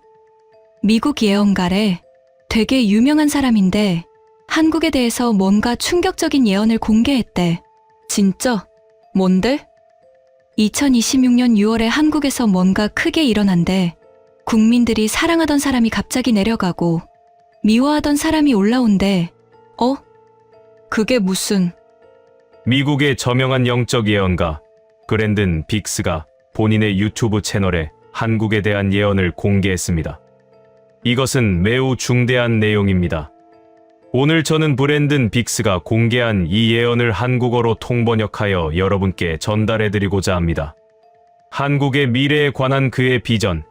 미국 예언가래. 되게 유명한 사람인데 한국에 대해서 뭔가 충격적인 예언을 공개했대. 진짜? 뭔데? 2026년 6월에 한국에서 뭔가 크게 일어난대. 국민들이 사랑하던 사람이 갑자기 내려가고 미워하던 사람이 올라온대. 어? 그게 무슨... 미국의 저명한 영적 예언가 브랜든 빅스가 본인의 유튜브 채널에 한국에 대한 예언을 공개했습니다. 이것은 매우 중대한 내용입니다. 오늘 저는 브랜든 빅스가 공개한 이 예언을 한국어로 통번역하여 여러분께 전달해드리고자 합니다. 한국의 미래에 관한 그의 비전,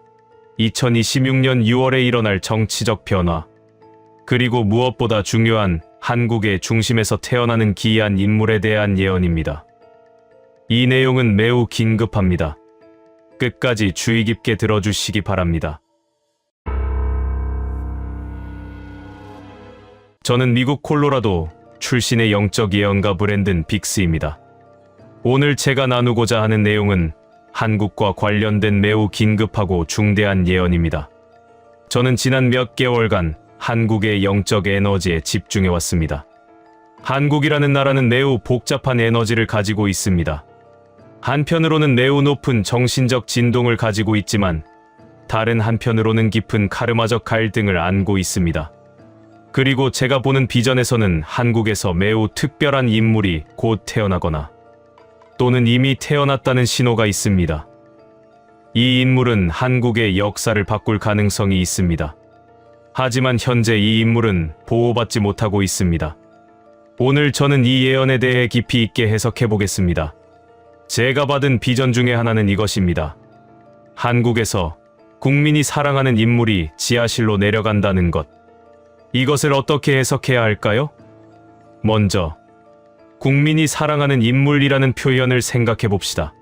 2026년 6월에 일어날 정치적 변화, 그리고 무엇보다 중요한 한국의 중심에서 태어나는 기이한 인물에 대한 예언입니다. 이 내용은 매우 긴급합니다. 끝까지 주의 깊게 들어주시기 바랍니다. 저는 미국 콜로라도 출신의 영적 예언가 브랜든 빅스입니다. 오늘 제가 나누고자 하는 내용은 한국과 관련된 매우 긴급하고 중대한 예언입니다. 저는 지난 몇 개월간 한국의 영적 에너지에 집중해왔습니다. 한국이라는 나라는 매우 복잡한 에너지를 가지고 있습니다. 한편으로는 매우 높은 정신적 진동을 가지고 있지만 다른 한편으로는 깊은 카르마적 갈등을 안고 있습니다. 그리고 제가 보는 비전에서는 한국에서 매우 특별한 인물이 곧 태어나거나 또는 이미 태어났다는 신호가 있습니다. 이 인물은 한국의 역사를 바꿀 가능성이 있습니다. 하지만 현재 이 인물은 보호받지 못하고 있습니다. 오늘 저는 이 예언에 대해 깊이 있게 해석해 보겠습니다. 제가 받은 비전 중에 하나는 이것입니다. 한국에서 국민이 사랑하는 인물이 지하실로 내려간다는 것. 이것을 어떻게 해석해야 할까요? 먼저 국민이 사랑하는 인물이라는 표현을 생각해 봅시다.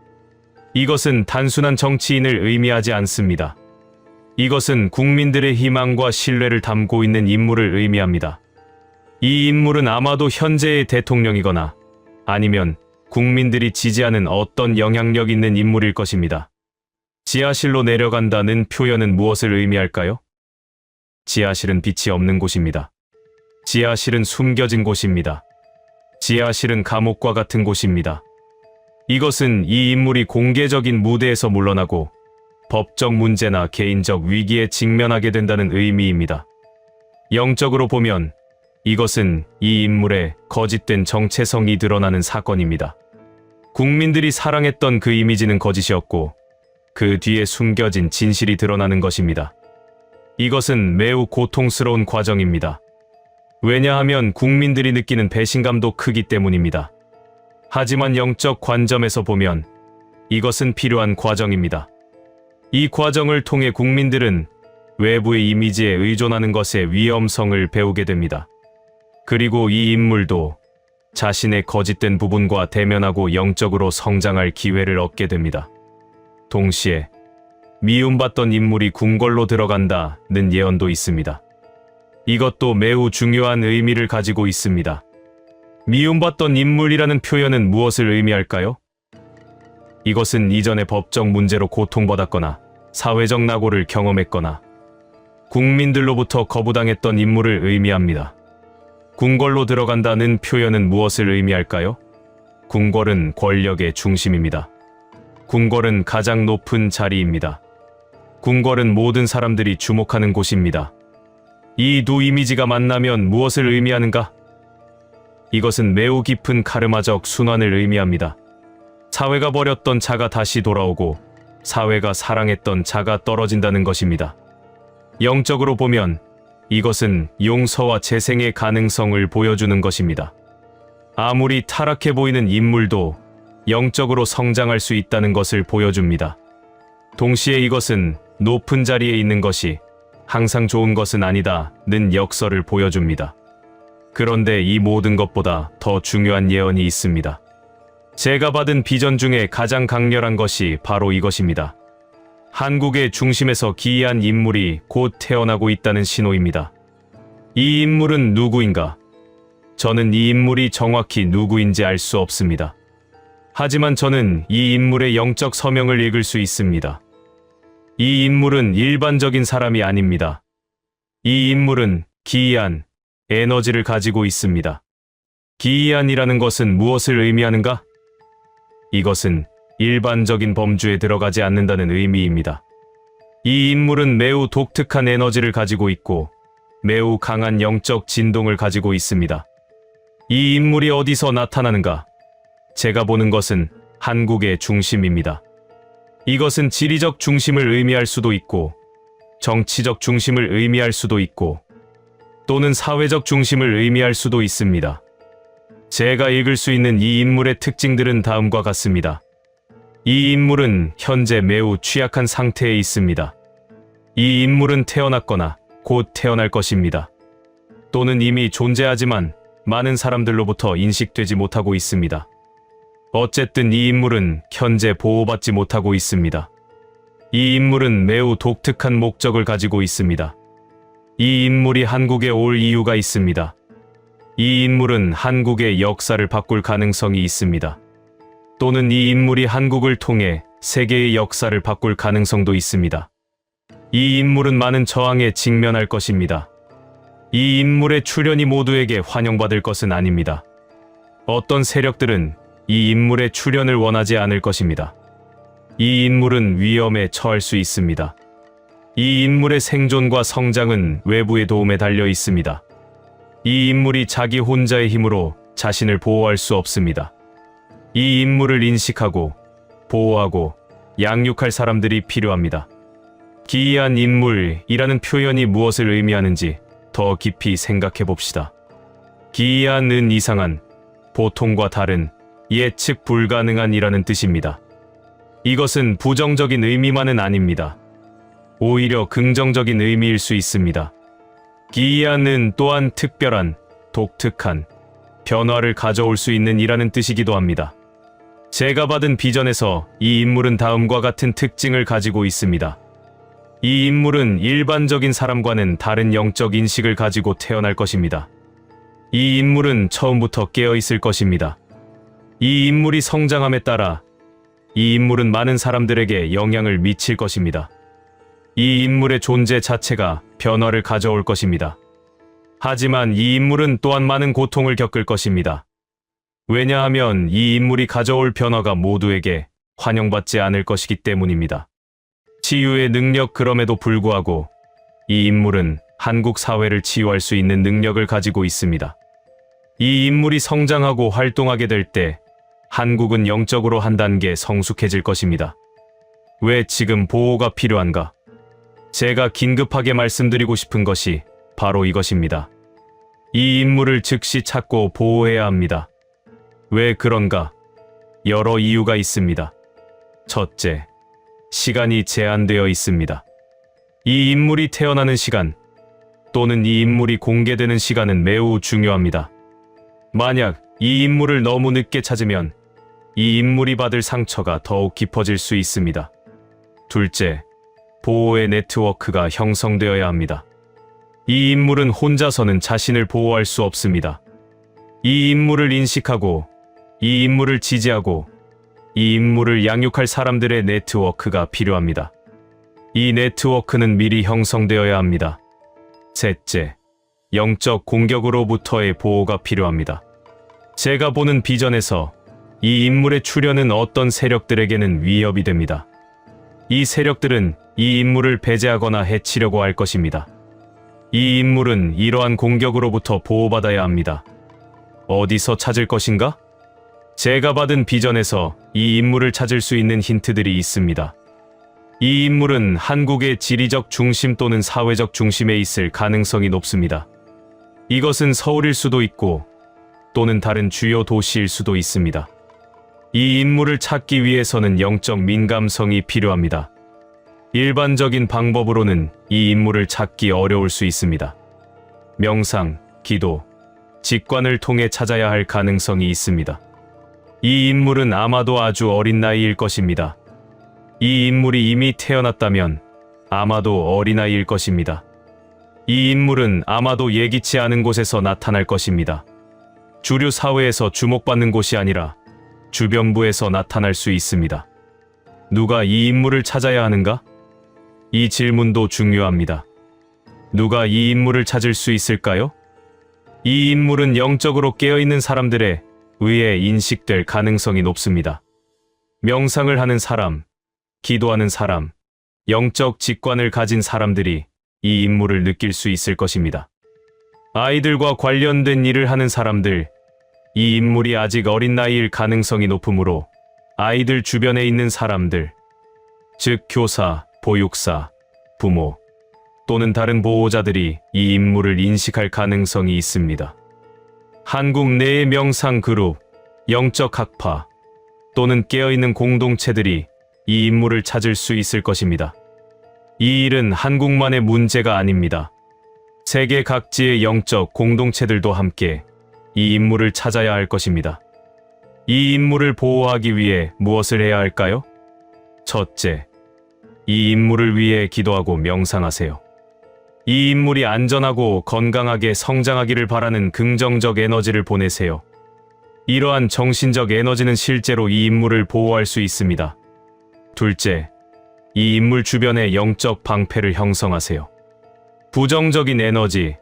이것은 단순한 정치인을 의미하지 않습니다. 이것은 국민들의 희망과 신뢰를 담고 있는 인물을 의미합니다. 이 인물은 아마도 현재의 대통령이거나 아니면 국민들이 지지하는 어떤 영향력 있는 인물일 것입니다. 지하실로 내려간다는 표현은 무엇을 의미할까요? 지하실은 빛이 없는 곳입니다. 지하실은 숨겨진 곳입니다. 지하실은 감옥과 같은 곳입니다. 이것은 이 인물이 공개적인 무대에서 물러나고 법적 문제나 개인적 위기에 직면하게 된다는 의미입니다. 영적으로 보면 이것은 이 인물의 거짓된 정체성이 드러나는 사건입니다. 국민들이 사랑했던 그 이미지는 거짓이었고 그 뒤에 숨겨진 진실이 드러나는 것입니다. 이것은 매우 고통스러운 과정입니다. 왜냐하면 국민들이 느끼는 배신감도 크기 때문입니다. 하지만 영적 관점에서 보면 이것은 필요한 과정입니다. 이 과정을 통해 국민들은 외부의 이미지에 의존하는 것의 위험성을 배우게 됩니다. 그리고 이 인물도 자신의 거짓된 부분과 대면하고 영적으로 성장할 기회를 얻게 됩니다. 동시에 미움받던 인물이 궁궐로 들어간다는 예언도 있습니다. 이것도 매우 중요한 의미를 가지고 있습니다. 미움받던 인물이라는 표현은 무엇을 의미할까요? 이것은 이전의 법적 문제로 고통받았거나 사회적 낙오를 경험했거나 국민들로부터 거부당했던 인물을 의미합니다. 궁궐로 들어간다는 표현은 무엇을 의미할까요? 궁궐은 권력의 중심입니다. 궁궐은 가장 높은 자리입니다. 궁궐은 모든 사람들이 주목하는 곳입니다. 이 두 이미지가 만나면 무엇을 의미하는가? 이것은 매우 깊은 카르마적 순환을 의미합니다. 사회가 버렸던 자가 다시 돌아오고 사회가 사랑했던 자가 떨어진다는 것입니다. 영적으로 보면 이것은 용서와 재생의 가능성을 보여주는 것입니다. 아무리 타락해 보이는 인물도 영적으로 성장할 수 있다는 것을 보여줍니다. 동시에 이것은 높은 자리에 있는 것이 항상 좋은 것은 아니다는 역설을 보여줍니다. 그런데 이 모든 것보다 더 중요한 예언이 있습니다. 제가 받은 비전 중에 가장 강렬한 것이 바로 이것입니다. 한국의 중심에서 기이한 인물이 곧 태어나고 있다는 신호입니다. 이 인물은 누구인가? 저는 이 인물이 정확히 누구인지 알 수 없습니다. 하지만 저는 이 인물의 영적 서명을 읽을 수 있습니다. 이 인물은 일반적인 사람이 아닙니다. 이 인물은 기이한 에너지를 가지고 있습니다. 기이한이라는 것은 무엇을 의미하는가? 이것은 일반적인 범주에 들어가지 않는다는 의미입니다. 이 인물은 매우 독특한 에너지를 가지고 있고 매우 강한 영적 진동을 가지고 있습니다. 이 인물이 어디서 나타나는가? 제가 보는 것은 한국의 중심입니다. 이것은 지리적 중심을 의미할 수도 있고 정치적 중심을 의미할 수도 있고 또는 사회적 중심을 의미할 수도 있습니다. 제가 읽을 수 있는 이 인물의 특징들은 다음과 같습니다. 이 인물은 현재 매우 취약한 상태에 있습니다. 이 인물은 태어났거나 곧 태어날 것입니다. 또는 이미 존재하지만 많은 사람들로부터 인식되지 못하고 있습니다. 어쨌든 이 인물은 현재 보호받지 못하고 있습니다. 이 인물은 매우 독특한 목적을 가지고 있습니다. 이 인물이 한국에 올 이유가 있습니다. 이 인물은 한국의 역사를 바꿀 가능성이 있습니다. 또는 이 인물이 한국을 통해 세계의 역사를 바꿀 가능성도 있습니다. 이 인물은 많은 저항에 직면할 것입니다. 이 인물의 출현이 모두에게 환영받을 것은 아닙니다. 어떤 세력들은 이 인물의 출현을 원하지 않을 것입니다. 이 인물은 위험에 처할 수 있습니다. 이 인물의 생존과 성장은 외부의 도움에 달려 있습니다. 이 인물이 자기 혼자의 힘으로 자신을 보호할 수 없습니다. 이 인물을 인식하고 보호하고 양육할 사람들이 필요합니다. 기이한 인물이라는 표현이 무엇을 의미하는지 더 깊이 생각해 봅시다. 기이한은 이상한, 보통과 다른, 예측 불가능한이라는 뜻입니다. 이것은 부정적인 의미만은 아닙니다. 오히려 긍정적인 의미일 수 있습니다. 기이한은 또한 특별한, 독특한, 변화를 가져올 수 있는 이라는 뜻이기도 합니다. 제가 받은 비전에서 이 인물은 다음과 같은 특징을 가지고 있습니다. 이 인물은 일반적인 사람과는 다른 영적 인식을 가지고 태어날 것입니다. 이 인물은 처음부터 깨어 있을 것입니다. 이 인물이 성장함에 따라 이 인물은 많은 사람들에게 영향을 미칠 것입니다. 이 인물의 존재 자체가 변화를 가져올 것입니다. 하지만 이 인물은 또한 많은 고통을 겪을 것입니다. 왜냐하면 이 인물이 가져올 변화가 모두에게 환영받지 않을 것이기 때문입니다. 치유의 능력 그럼에도 불구하고 이 인물은 한국 사회를 치유할 수 있는 능력을 가지고 있습니다. 이 인물이 성장하고 활동하게 될 때 한국은 영적으로 한 단계 성숙해질 것입니다. 왜 지금 보호가 필요한가? 제가 긴급하게 말씀드리고 싶은 것이 바로 이것입니다. 이 인물을 즉시 찾고 보호해야 합니다. 왜 그런가? 여러 이유가 있습니다. 첫째, 시간이 제한되어 있습니다. 이 인물이 태어나는 시간 또는 이 인물이 공개되는 시간은 매우 중요합니다. 만약 이 인물을 너무 늦게 찾으면 이 인물이 받을 상처가 더욱 깊어질 수 있습니다. 둘째, 보호의 네트워크가 형성되어야 합니다. 이 인물은 혼자서는 자신을 보호할 수 없습니다. 이 인물을 인식하고 이 인물을 지지하고 이 인물을 양육할 사람들의 네트워크가 필요합니다. 이 네트워크는 미리 형성되어야 합니다. 셋째, 영적 공격으로부터의 보호가 필요합니다. 제가 보는 비전에서 이 인물의 출현은 어떤 세력들에게는 위협이 됩니다. 이 세력들은 이 인물을 배제하거나 해치려고 할 것입니다. 이 인물은 이러한 공격으로부터 보호받아야 합니다. 어디서 찾을 것인가? 제가 받은 비전에서 이 인물을 찾을 수 있는 힌트들이 있습니다. 이 인물은 한국의 지리적 중심 또는 사회적 중심에 있을 가능성이 높습니다. 이것은 서울일 수도 있고 또는 다른 주요 도시일 수도 있습니다. 이 인물을 찾기 위해서는 영적 민감성이 필요합니다. 일반적인 방법으로는 이 인물을 찾기 어려울 수 있습니다. 명상, 기도, 직관을 통해 찾아야 할 가능성이 있습니다. 이 인물은 아마도 아주 어린 나이일 것입니다. 이 인물이 이미 태어났다면 아마도 어린아이일 것입니다. 이 인물은 아마도 예기치 않은 곳에서 나타날 것입니다. 주류 사회에서 주목받는 곳이 아니라 주변부에서 나타날 수 있습니다. 누가 이 인물을 찾아야 하는가? 이 질문도 중요합니다. 누가 이 인물을 찾을 수 있을까요? 이 인물은 영적으로 깨어있는 사람들에 의해 인식될 가능성이 높습니다. 명상을 하는 사람, 기도하는 사람, 영적 직관을 가진 사람들이 이 인물을 느낄 수 있을 것입니다. 아이들과 관련된 일을 하는 사람들, 이 인물이 아직 어린 나이일 가능성이 높으므로 아이들 주변에 있는 사람들, 즉 교사, 보육사, 부모 또는 다른 보호자들이 이 인물을 인식할 가능성이 있습니다. 한국 내의 명상 그룹, 영적 학파 또는 깨어있는 공동체들이 이 인물을 찾을 수 있을 것입니다. 이 일은 한국만의 문제가 아닙니다. 세계 각지의 영적 공동체들도 함께 이 인물을 찾아야 할 것입니다. 이 인물을 보호하기 위해 무엇을 해야 할까요? 첫째, 이 인물을 위해 기도하고 명상하세요. 이 인물이 안전하고 건강하게 성장하기를 바라는 긍정적 에너지를 보내세요. 이러한 정신적 에너지는 실제로 이 인물을 보호할 수 있습니다. 둘째, 이 인물 주변에 영적 방패를 형성하세요. 부정적인 에너지,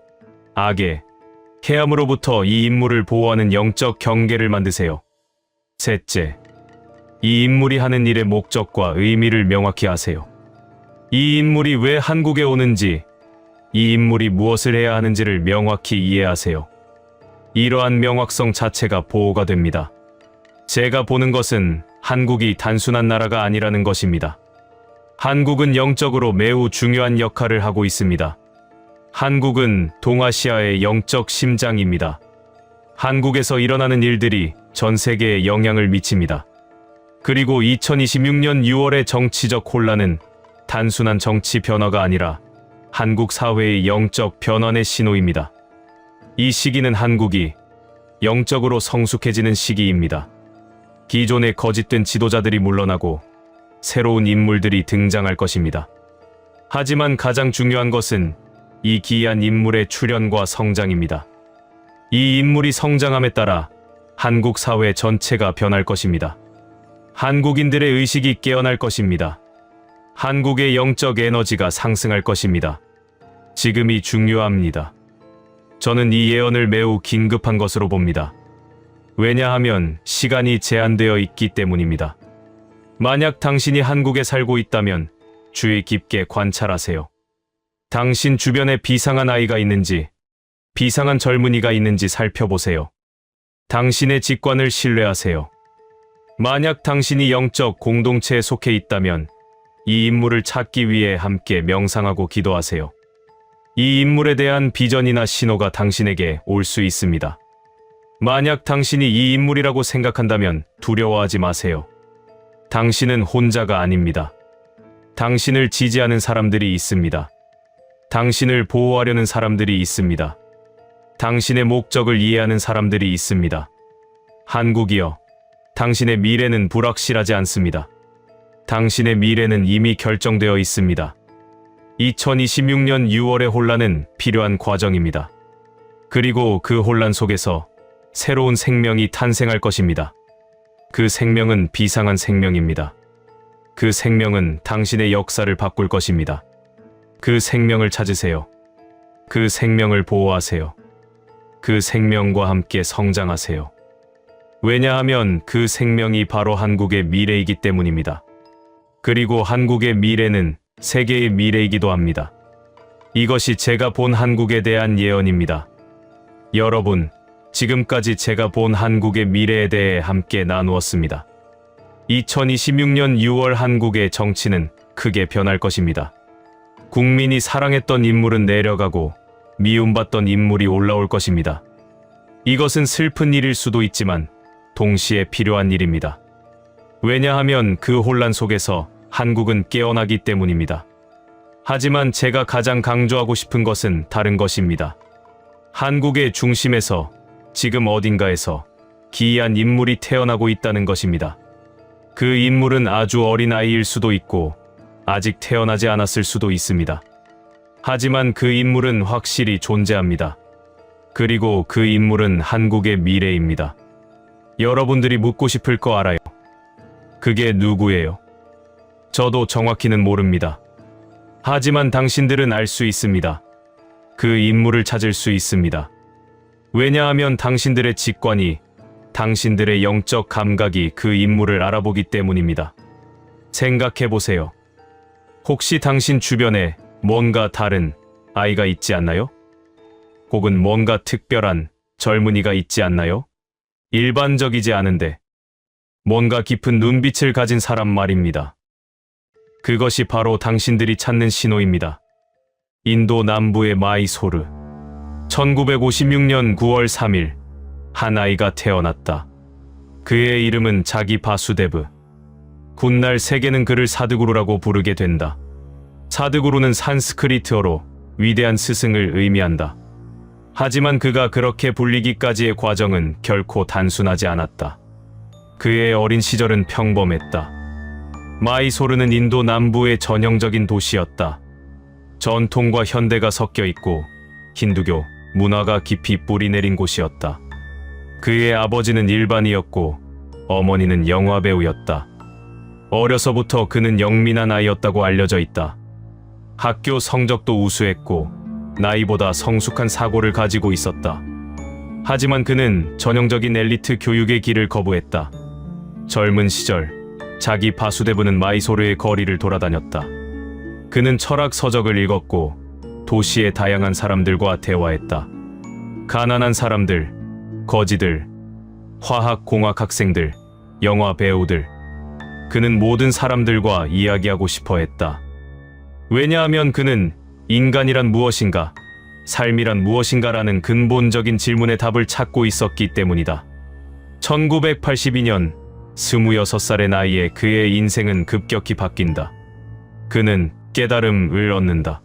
악의, 해함으로부터 이 인물을 보호하는 영적 경계를 만드세요. 셋째, 이 인물이 하는 일의 목적과 의미를 명확히 하세요. 이 인물이 왜 한국에 오는지, 이 인물이 무엇을 해야 하는지를 명확히 이해하세요. 이러한 명확성 자체가 보호가 됩니다. 제가 보는 것은 한국이 단순한 나라가 아니라는 것입니다. 한국은 영적으로 매우 중요한 역할을 하고 있습니다. 한국은 동아시아의 영적 심장입니다. 한국에서 일어나는 일들이 전 세계에 영향을 미칩니다. 그리고 2026년 6월의 정치적 혼란은 단순한 정치 변화가 아니라 한국 사회의 영적 변환의 신호입니다. 이 시기는 한국이 영적으로 성숙해지는 시기입니다. 기존의 거짓된 지도자들이 물러나고 새로운 인물들이 등장할 것입니다. 하지만 가장 중요한 것은 이 기이한 인물의 출현과 성장입니다. 이 인물이 성장함에 따라 한국 사회 전체가 변할 것입니다. 한국인들의 의식이 깨어날 것입니다. 한국의 영적 에너지가 상승할 것입니다. 지금이 중요합니다. 저는 이 예언을 매우 긴급한 것으로 봅니다. 왜냐하면 시간이 제한되어 있기 때문입니다. 만약 당신이 한국에 살고 있다면 주의 깊게 관찰하세요. 당신 주변에 비상한 아이가 있는지, 비상한 젊은이가 있는지 살펴보세요. 당신의 직관을 신뢰하세요. 만약 당신이 영적 공동체에 속해 있다면 이 인물을 찾기 위해 함께 명상하고 기도하세요. 이 인물에 대한 비전이나 신호가 당신에게 올 수 있습니다. 만약 당신이 이 인물이라고 생각한다면 두려워하지 마세요. 당신은 혼자가 아닙니다. 당신을 지지하는 사람들이 있습니다. 당신을 보호하려는 사람들이 있습니다. 당신의 목적을 이해하는 사람들이 있습니다. 한국이여, 당신의 미래는 불확실하지 않습니다. 당신의 미래는 이미 결정되어 있습니다. 2026년 6월의 혼란은 필요한 과정입니다. 그리고 그 혼란 속에서 새로운 생명이 탄생할 것입니다. 그 생명은 비상한 생명입니다. 그 생명은 당신의 역사를 바꿀 것입니다. 그 생명을 찾으세요. 그 생명을 보호하세요. 그 생명과 함께 성장하세요. 왜냐하면 그 생명이 바로 한국의 미래이기 때문입니다. 그리고 한국의 미래는 세계의 미래이기도 합니다. 이것이 제가 본 한국에 대한 예언입니다. 여러분, 지금까지 제가 본 한국의 미래에 대해 함께 나누었습니다. 2026년 6월 한국의 정치는 크게 변할 것입니다. 국민이 사랑했던 인물은 내려가고 미움받던 인물이 올라올 것입니다. 이것은 슬픈 일일 수도 있지만 동시에 필요한 일입니다. 왜냐하면 그 혼란 속에서 한국은 깨어나기 때문입니다. 하지만 제가 가장 강조하고 싶은 것은 다른 것입니다. 한국의 중심에서 지금 어딘가에서 기이한 인물이 태어나고 있다는 것입니다. 그 인물은 아주 어린 아이일 수도 있고 아직 태어나지 않았을 수도 있습니다. 하지만 그 인물은 확실히 존재합니다. 그리고 그 인물은 한국의 미래입니다. 여러분들이 묻고 싶을 거 알아요. 그게 누구예요? 저도 정확히는 모릅니다. 하지만 당신들은 알 수 있습니다. 그 인물을 찾을 수 있습니다. 왜냐하면 당신들의 직관이, 당신들의 영적 감각이 그 인물을 알아보기 때문입니다. 생각해 보세요. 혹시 당신 주변에 뭔가 다른 아이가 있지 않나요? 혹은 뭔가 특별한 젊은이가 있지 않나요? 일반적이지 않은데 뭔가 깊은 눈빛을 가진 사람 말입니다. 그것이 바로 당신들이 찾는 신호입니다. 인도 남부의 마이소르. 1956년 9월 3일 한 아이가 태어났다. 그의 이름은 자기 바수데브. 훗날 세계는 그를 사드구루라고 부르게 된다. 사드구루는 산스크리트어로 위대한 스승을 의미한다. 하지만 그가 그렇게 불리기까지의 과정은 결코 단순하지 않았다. 그의 어린 시절은 평범했다. 마이소르는 인도 남부의 전형적인 도시였다. 전통과 현대가 섞여 있고 힌두교 문화가 깊이 뿌리내린 곳이었다. 그의 아버지는 일반이었고 어머니는 영화배우였다. 어려서부터 그는 영민한 아이였다고 알려져 있다. 학교 성적도 우수했고 나이보다 성숙한 사고를 가지고 있었다. 하지만 그는 전형적인 엘리트 교육의 길을 거부했다. 젊은 시절 자기 바수데브는 마이소르의 거리를 돌아다녔다. 그는 철학 서적을 읽었고 도시의 다양한 사람들과 대화했다. 가난한 사람들, 거지들, 화학공학 학생들, 영화 배우들. 그는 모든 사람들과 이야기하고 싶어 했다. 왜냐하면 그는 인간이란 무엇인가, 삶이란 무엇인가라는 근본적인 질문의 답을 찾고 있었기 때문이다. 1982년 26살의 나이에 그의 인생은 급격히 바뀐다. 그는 깨달음을 얻는다.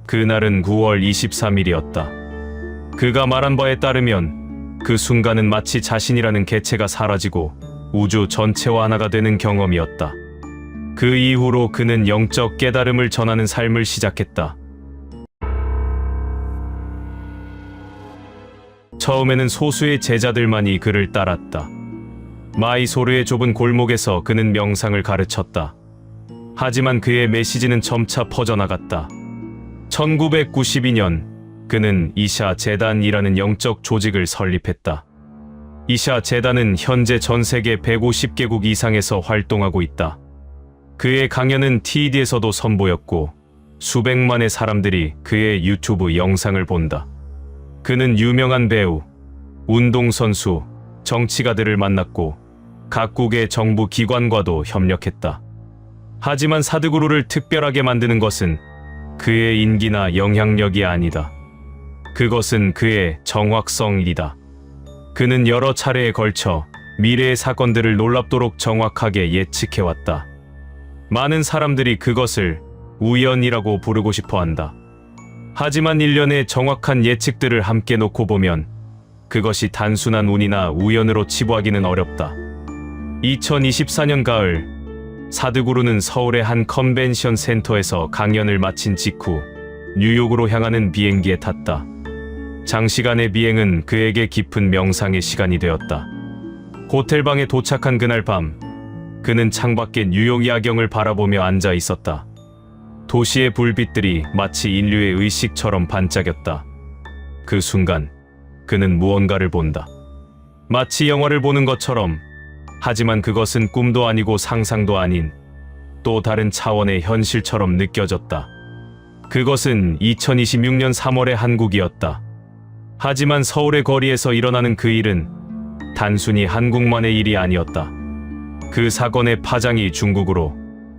그날은 9월 23일이었다. 그가 말한 바에 따르면 그 순간은 마치 자신이라는 개체가 사라지고 우주 전체와 하나가 되는 경험이었다. 그 이후로 그는 영적 깨달음을 전하는 삶을 시작했다. 처음에는 소수의 제자들만이 그를 따랐다. 마이소르의 좁은 골목에서 그는 명상을 가르쳤다. 하지만 그의 메시지는 점차 퍼져나갔다. 1992년 그는 이샤 재단이라는 영적 조직을 설립했다. 이샤 재단은 현재 전 세계 150개국 이상에서 활동하고 있다. 그의 강연은 TED에서도 선보였고 수백만의 사람들이 그의 유튜브 영상을 본다. 그는 유명한 배우, 운동선수, 정치가들을 만났고 각국의 정부 기관과도 협력했다. 하지만 사드구루를 특별하게 만드는 것은 그의 인기나 영향력이 아니다. 그것은 그의 정확성이다. 그는 여러 차례에 걸쳐 미래의 사건들을 놀랍도록 정확하게 예측해왔다. 많은 사람들이 그것을 우연이라고 부르고 싶어 한다. 하지만 일련의 정확한 예측들을 함께 놓고 보면 그것이 단순한 운이나 우연으로 치부하기는 어렵다. 2024년 가을, 사드구루는 서울의 한 컨벤션 센터에서 강연을 마친 직후 뉴욕으로 향하는 비행기에 탔다. 장시간의 비행은 그에게 깊은 명상의 시간이 되었다. 호텔방에 도착한 그날 밤, 그는 창밖의 뉴욕 야경을 바라보며 앉아 있었다. 도시의 불빛들이 마치 인류의 의식처럼 반짝였다. 그 순간 그는 무언가를 본다. 마치 영화를 보는 것처럼. 하지만 그것은 꿈도 아니고 상상도 아닌 또 다른 차원의 현실처럼 느껴졌다. 그것은 2026년 3월의 한국이었다. 하지만 서울의 거리에서 일어나는 그 일은 단순히 한국만의 일이 아니었다. 그 사건의 파장이 중국으로,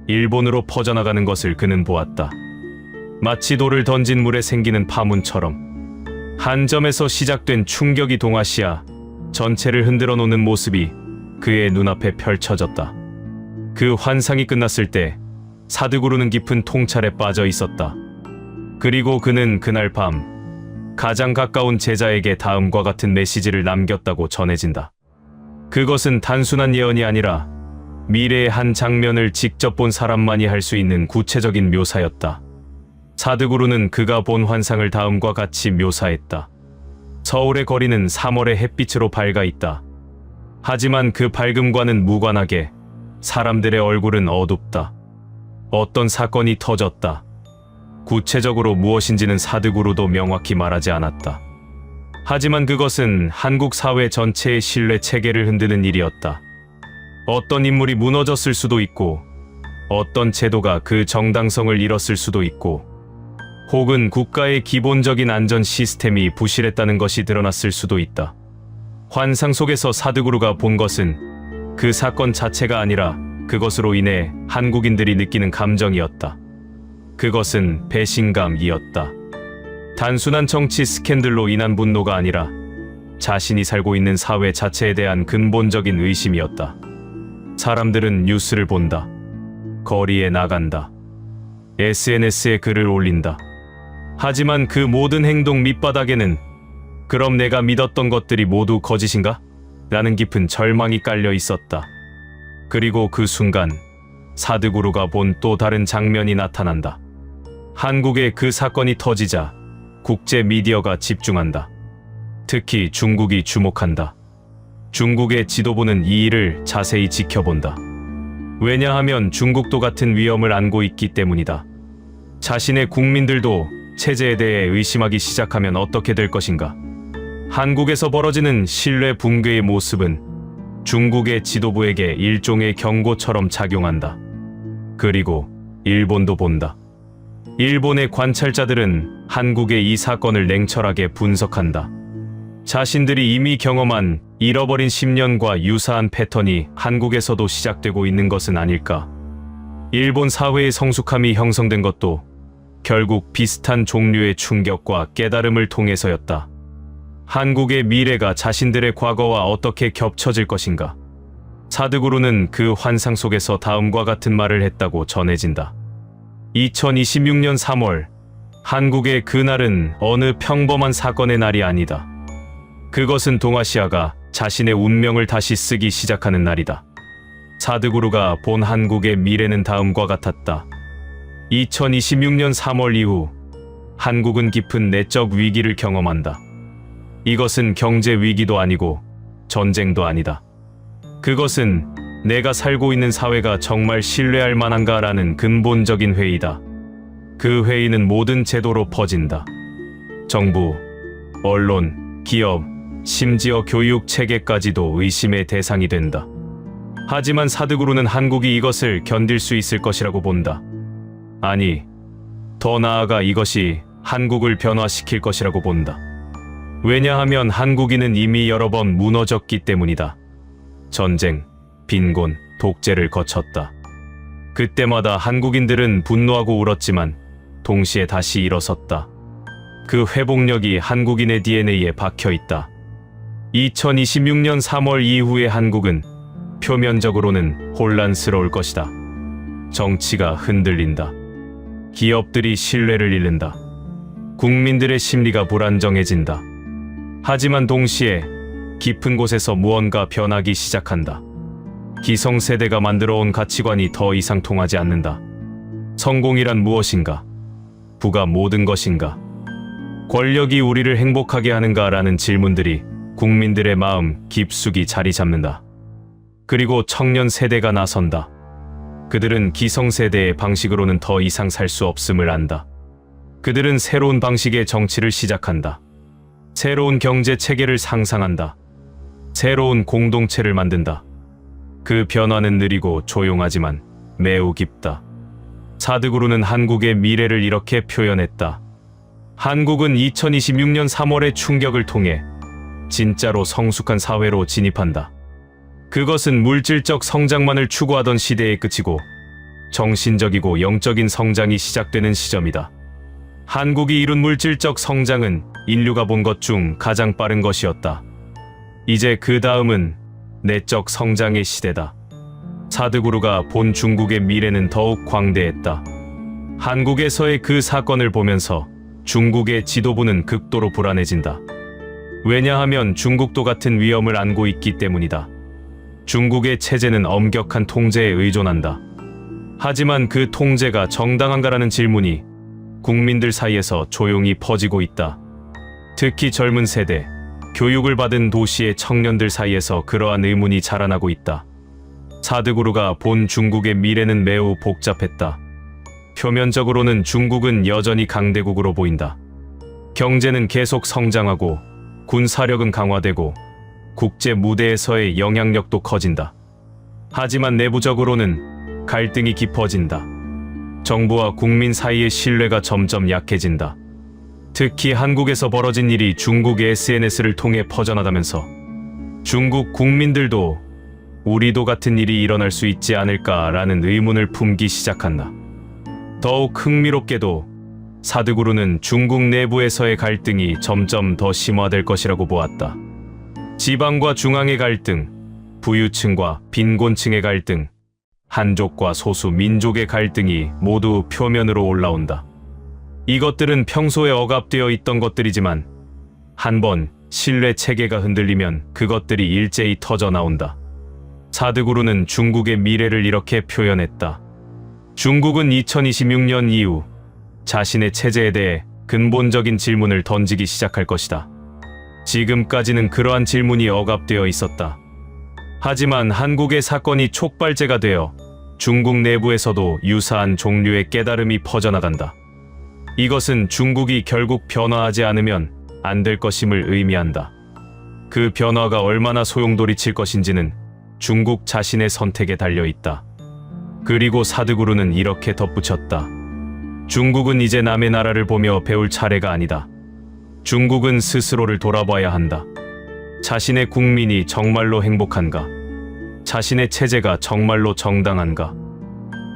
일본으로 퍼져나가는 것을 그는 보았다. 마치 돌을 던진 물에 생기는 파문처럼 한 점에서 시작된 충격이 동아시아 전체를 흔들어 놓는 모습이 그의 눈앞에 펼쳐졌다. 그 환상이 끝났을 때 사드구루는 깊은 통찰에 빠져 있었다. 그리고 그는 그날 밤 가장 가까운 제자에게 다음과 같은 메시지를 남겼다고 전해진다. 그것은 단순한 예언이 아니라 미래의 한 장면을 직접 본 사람만이 할 수 있는 구체적인 묘사였다. 사드구루는 그가 본 환상을 다음과 같이 묘사했다. 서울의 거리는 3월의 햇빛으로 밝아 있다. 하지만 그 밝음과는 무관하게 사람들의 얼굴은 어둡다. 어떤 사건이 터졌다. 구체적으로 무엇인지는 사드구루도 명확히 말하지 않았다. 하지만 그것은 한국 사회 전체의 신뢰 체계를 흔드는 일이었다. 어떤 인물이 무너졌을 수도 있고, 어떤 제도가 그 정당성을 잃었을 수도 있고, 혹은 국가의 기본적인 안전 시스템이 부실했다는 것이 드러났을 수도 있다. 환상 속에서 사드구루가 본 것은 그 사건 자체가 아니라 그것으로 인해 한국인들이 느끼는 감정이었다. 그것은 배신감이었다. 단순한 정치 스캔들로 인한 분노가 아니라 자신이 살고 있는 사회 자체에 대한 근본적인 의심이었다. 사람들은 뉴스를 본다. 거리에 나간다. SNS에 글을 올린다. 하지만 그 모든 행동 밑바닥에는 그럼 내가 믿었던 것들이 모두 거짓인가? 라는 깊은 절망이 깔려 있었다. 그리고 그 순간 사드구루가 본 또 다른 장면이 나타난다. 한국에 그 사건이 터지자 국제 미디어가 집중한다. 특히 중국이 주목한다. 중국의 지도부는 이 일을 자세히 지켜본다. 왜냐하면 중국도 같은 위험을 안고 있기 때문이다. 자신의 국민들도 체제에 대해 의심하기 시작하면 어떻게 될 것인가? 한국에서 벌어지는 신뢰 붕괴의 모습은 중국의 지도부에게 일종의 경고처럼 작용한다. 그리고 일본도 본다. 일본의 관찰자들은 한국의 이 사건을 냉철하게 분석한다. 자신들이 이미 경험한 잃어버린 10년과 유사한 패턴이 한국에서도 시작되고 있는 것은 아닐까? 일본 사회의 성숙함이 형성된 것도 결국 비슷한 종류의 충격과 깨달음을 통해서였다. 한국의 미래가 자신들의 과거와 어떻게 겹쳐질 것인가? 사드구루는 그 환상 속에서 다음과 같은 말을 했다고 전해진다. 2026년 3월, 한국의 그날은 어느 평범한 사건의 날이 아니다. 그것은 동아시아가 자신의 운명을 다시 쓰기 시작하는 날이다. 사드구루가 본 한국의 미래는 다음과 같았다. 2026년 3월 이후 한국은 깊은 내적 위기를 경험한다. 이것은 경제 위기도 아니고 전쟁도 아니다. 그것은 내가 살고 있는 사회가 정말 신뢰할 만한가라는 근본적인 회의다. 그 회의는 모든 제도로 퍼진다. 정부, 언론, 기업, 심지어 교육 체계까지도 의심의 대상이 된다. 하지만 사드구루는 한국이 이것을 견딜 수 있을 것이라고 본다. 아니, 더 나아가 이것이 한국을 변화시킬 것이라고 본다. 왜냐하면 한국인은 이미 여러 번 무너졌기 때문이다. 전쟁, 빈곤, 독재를 거쳤다. 그때마다 한국인들은 분노하고 울었지만 동시에 다시 일어섰다. 그 회복력이 한국인의 DNA에 박혀 있다. 2026년 3월 이후의 한국은 표면적으로는 혼란스러울 것이다. 정치가 흔들린다. 기업들이 신뢰를 잃는다. 국민들의 심리가 불안정해진다. 하지만 동시에 깊은 곳에서 무언가 변하기 시작한다. 기성세대가 만들어온 가치관이 더 이상 통하지 않는다. 성공이란 무엇인가? 부가 모든 것인가? 권력이 우리를 행복하게 하는가라는 질문들이 국민들의 마음 깊숙이 자리 잡는다. 그리고 청년 세대가 나선다. 그들은 기성세대의 방식으로는 더 이상 살 수 없음을 안다. 그들은 새로운 방식의 정치를 시작한다. 새로운 경제 체계를 상상한다. 새로운 공동체를 만든다. 그 변화는 느리고 조용하지만 매우 깊다. 사드구루는 한국의 미래를 이렇게 표현했다. 한국은 2026년 3월의 충격을 통해 진짜로 성숙한 사회로 진입한다. 그것은 물질적 성장만을 추구하던 시대의 끝이고 정신적이고 영적인 성장이 시작되는 시점이다. 한국이 이룬 물질적 성장은 인류가 본 것 중 가장 빠른 것이었다. 이제 그 다음은 내적 성장의 시대다. 사드구루가 본 중국의 미래는 더욱 광대했다. 한국에서의 그 사건을 보면서 중국의 지도부는 극도로 불안해진다. 왜냐하면 중국도 같은 위험을 안고 있기 때문이다. 중국의 체제는 엄격한 통제에 의존한다. 하지만 그 통제가 정당한가라는 질문이 국민들 사이에서 조용히 퍼지고 있다. 특히 젊은 세대, 교육을 받은 도시의 청년들 사이에서 그러한 의문이 자라나고 있다. 사드구루가 본 중국의 미래는 매우 복잡했다. 표면적으로는 중국은 여전히 강대국으로 보인다. 경제는 계속 성장하고 군사력은 강화되고 국제 무대에서의 영향력도 커진다. 하지만 내부적으로는 갈등이 깊어진다. 정부와 국민 사이의 신뢰가 점점 약해진다. 특히 한국에서 벌어진 일이 중국의 SNS를 통해 퍼져나가면서 중국 국민들도 우리도 같은 일이 일어날 수 있지 않을까라는 의문을 품기 시작한다. 더욱 흥미롭게도 사드구루는 중국 내부에서의 갈등이 점점 더 심화될 것이라고 보았다. 지방과 중앙의 갈등, 부유층과 빈곤층의 갈등, 한족과 소수 민족의 갈등이 모두 표면으로 올라온다. 이것들은 평소에 억압되어 있던 것들이지만 한번 신뢰 체계가 흔들리면 그것들이 일제히 터져 나온다. 사드구루는 중국의 미래를 이렇게 표현했다. 중국은 2026년 이후 자신의 체제에 대해 근본적인 질문을 던지기 시작할 것이다. 지금까지는 그러한 질문이 억압되어 있었다. 하지만 한국의 사건이 촉발제가 되어 중국 내부에서도 유사한 종류의 깨달음이 퍼져나간다. 이것은 중국이 결국 변화하지 않으면 안 될 것임을 의미한다. 그 변화가 얼마나 소용돌이칠 것인지는 중국 자신의 선택에 달려 있다. 그리고 사드구루는 이렇게 덧붙였다. 중국은 이제 남의 나라를 보며 배울 차례가 아니다. 중국은 스스로를 돌아봐야 한다. 자신의 국민이 정말로 행복한가? 자신의 체제가 정말로 정당한가?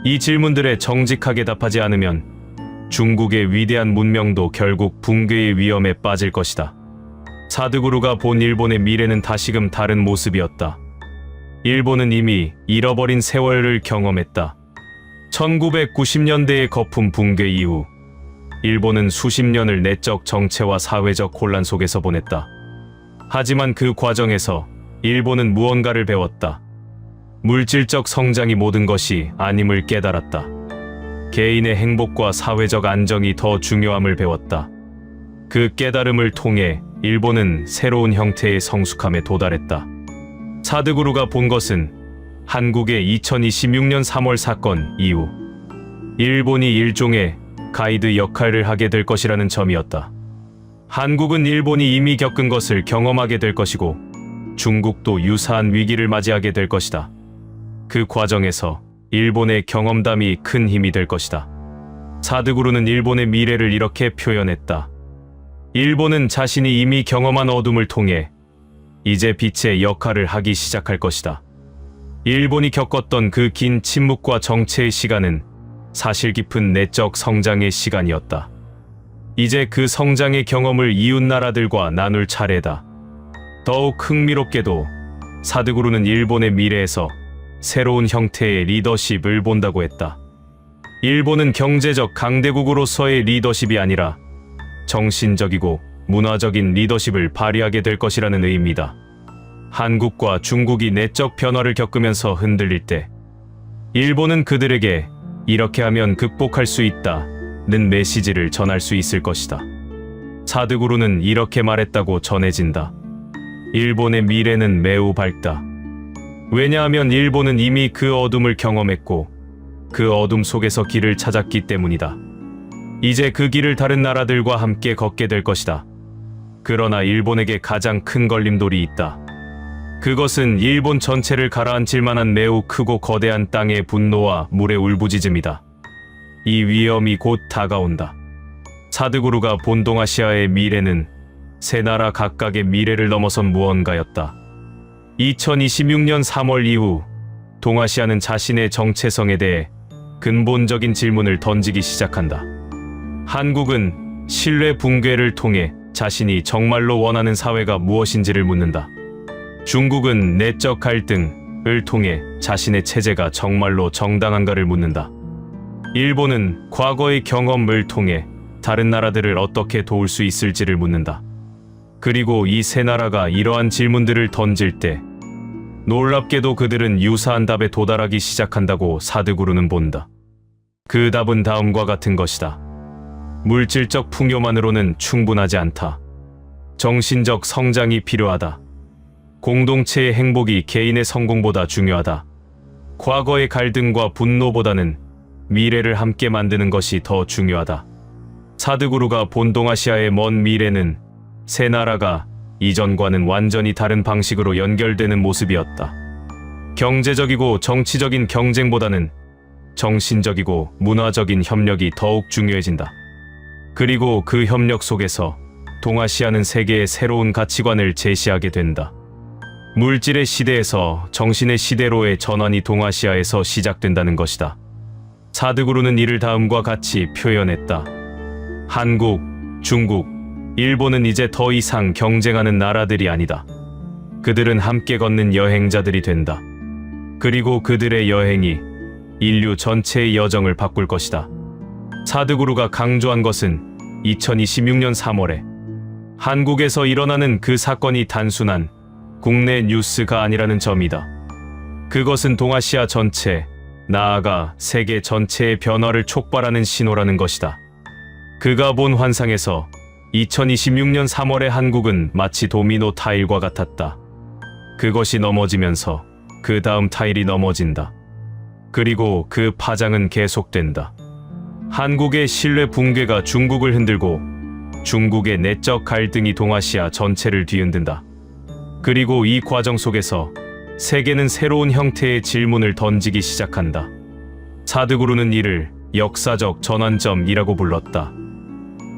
이 질문들에 정직하게 답하지 않으면 중국의 위대한 문명도 결국 붕괴의 위험에 빠질 것이다. 사드구루가 본 일본의 미래는 다시금 다른 모습이었다. 일본은 이미 잃어버린 세월을 경험했다. 1990년대의 거품 붕괴 이후 일본은 수십 년을 내적 정체와 사회적 혼란 속에서 보냈다. 하지만 그 과정에서 일본은 무언가를 배웠다. 물질적 성장이 모든 것이 아님을 깨달았다. 개인의 행복과 사회적 안정이 더 중요함을 배웠다. 그 깨달음을 통해 일본은 새로운 형태의 성숙함에 도달했다. 사드구루가 본 것은 한국의 2026년 3월 사건 이후 일본이 일종의 가이드 역할을 하게 될 것이라는 점이었다. 한국은 일본이 이미 겪은 것을 경험하게 될 것이고 중국도 유사한 위기를 맞이하게 될 것이다. 그 과정에서 일본의 경험담이 큰 힘이 될 것이다. 사드구루는 일본의 미래를 이렇게 표현했다. 일본은 자신이 이미 경험한 어둠을 통해 이제 빛의 역할을 하기 시작할 것이다. 일본이 겪었던 그 긴 침묵과 정체의 시간은 사실 깊은 내적 성장의 시간이었다. 이제 그 성장의 경험을 이웃 나라들과 나눌 차례다. 더욱 흥미롭게도 사드구루는 일본의 미래에서 새로운 형태의 리더십을 본다고 했다. 일본은 경제적 강대국으로서의 리더십이 아니라 정신적이고 문화적인 리더십을 발휘하게 될 것이라는 의미다. 한국과 중국이 내적 변화를 겪으면서 흔들릴 때 일본은 그들에게 이렇게 하면 극복할 수 있다는 메시지를 전할 수 있을 것이다. 사드구루는 이렇게 말했다고 전해진다. 일본의 미래는 매우 밝다. 왜냐하면 일본은 이미 그 어둠을 경험했고 그 어둠 속에서 길을 찾았기 때문이다. 이제 그 길을 다른 나라들과 함께 걷게 될 것이다. 그러나 일본에게 가장 큰 걸림돌이 있다. 그것은 일본 전체를 가라앉힐 만한 매우 크고 거대한 땅의 분노와 물의 울부짖음이다. 이 위험이 곧 다가온다. 사드구루가 본 동아시아의 미래는 세 나라 각각의 미래를 넘어선 무언가였다. 2026년 3월 이후 동아시아는 자신의 정체성에 대해 근본적인 질문을 던지기 시작한다. 한국은 신뢰 붕괴를 통해 자신이 정말로 원하는 사회가 무엇인지를 묻는다. 중국은 내적 갈등을 통해 자신의 체제가 정말로 정당한가를 묻는다. 일본은 과거의 경험을 통해 다른 나라들을 어떻게 도울 수 있을지를 묻는다. 그리고 이 세 나라가 이러한 질문들을 던질 때 놀랍게도 그들은 유사한 답에 도달하기 시작한다고 사드구루는 본다. 그 답은 다음과 같은 것이다. 물질적 풍요만으로는 충분하지 않다. 정신적 성장이 필요하다. 공동체의 행복이 개인의 성공보다 중요하다. 과거의 갈등과 분노보다는 미래를 함께 만드는 것이 더 중요하다. 사드구루가 본 동아시아의 먼 미래는 세 나라가 이전과는 완전히 다른 방식으로 연결되는 모습이었다. 경제적이고 정치적인 경쟁보다는 정신적이고 문화적인 협력이 더욱 중요해진다. 그리고 그 협력 속에서 동아시아는 세계의 새로운 가치관을 제시하게 된다. 물질의 시대에서 정신의 시대로의 전환이 동아시아에서 시작된다는 것이다. 사드구루는 이를 다음과 같이 표현했다. 한국, 중국, 일본은 이제 더 이상 경쟁하는 나라들이 아니다. 그들은 함께 걷는 여행자들이 된다. 그리고 그들의 여행이 인류 전체의 여정을 바꿀 것이다. 사드구루가 강조한 것은 2026년 3월에 한국에서 일어나는 그 사건이 단순한 국내 뉴스가 아니라는 점이다. 그것은 동아시아 전체, 나아가 세계 전체의 변화를 촉발하는 신호라는 것이다. 그가 본 환상에서 2026년 3월의 한국은 마치 도미노 타일과 같았다. 그것이 넘어지면서 그 다음 타일이 넘어진다. 그리고 그 파장은 계속된다. 한국의 신뢰 붕괴가 중국을 흔들고 중국의 내적 갈등이 동아시아 전체를 뒤흔든다. 그리고 이 과정 속에서 세계는 새로운 형태의 질문을 던지기 시작한다. 사드구루는 이를 역사적 전환점이라고 불렀다.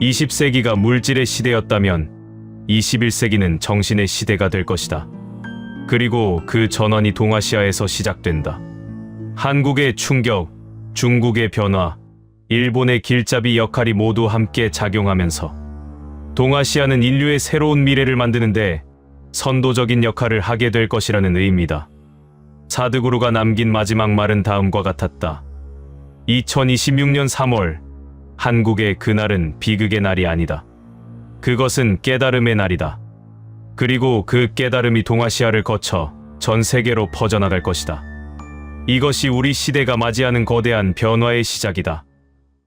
20세기가 물질의 시대였다면 21세기는 정신의 시대가 될 것이다. 그리고 그 전환이 동아시아에서 시작된다. 한국의 충격, 중국의 변화, 일본의 길잡이 역할이 모두 함께 작용하면서 동아시아는 인류의 새로운 미래를 만드는데 선도적인 역할을 하게 될 것이라는 의미다. 사드구루가 남긴 마지막 말은 다음과 같았다. 2026년 3월, 한국의 그날은 비극의 날이 아니다. 그것은 깨달음의 날이다. 그리고 그 깨달음이 동아시아를 거쳐 전 세계로 퍼져나갈 것이다. 이것이 우리 시대가 맞이하는 거대한 변화의 시작이다.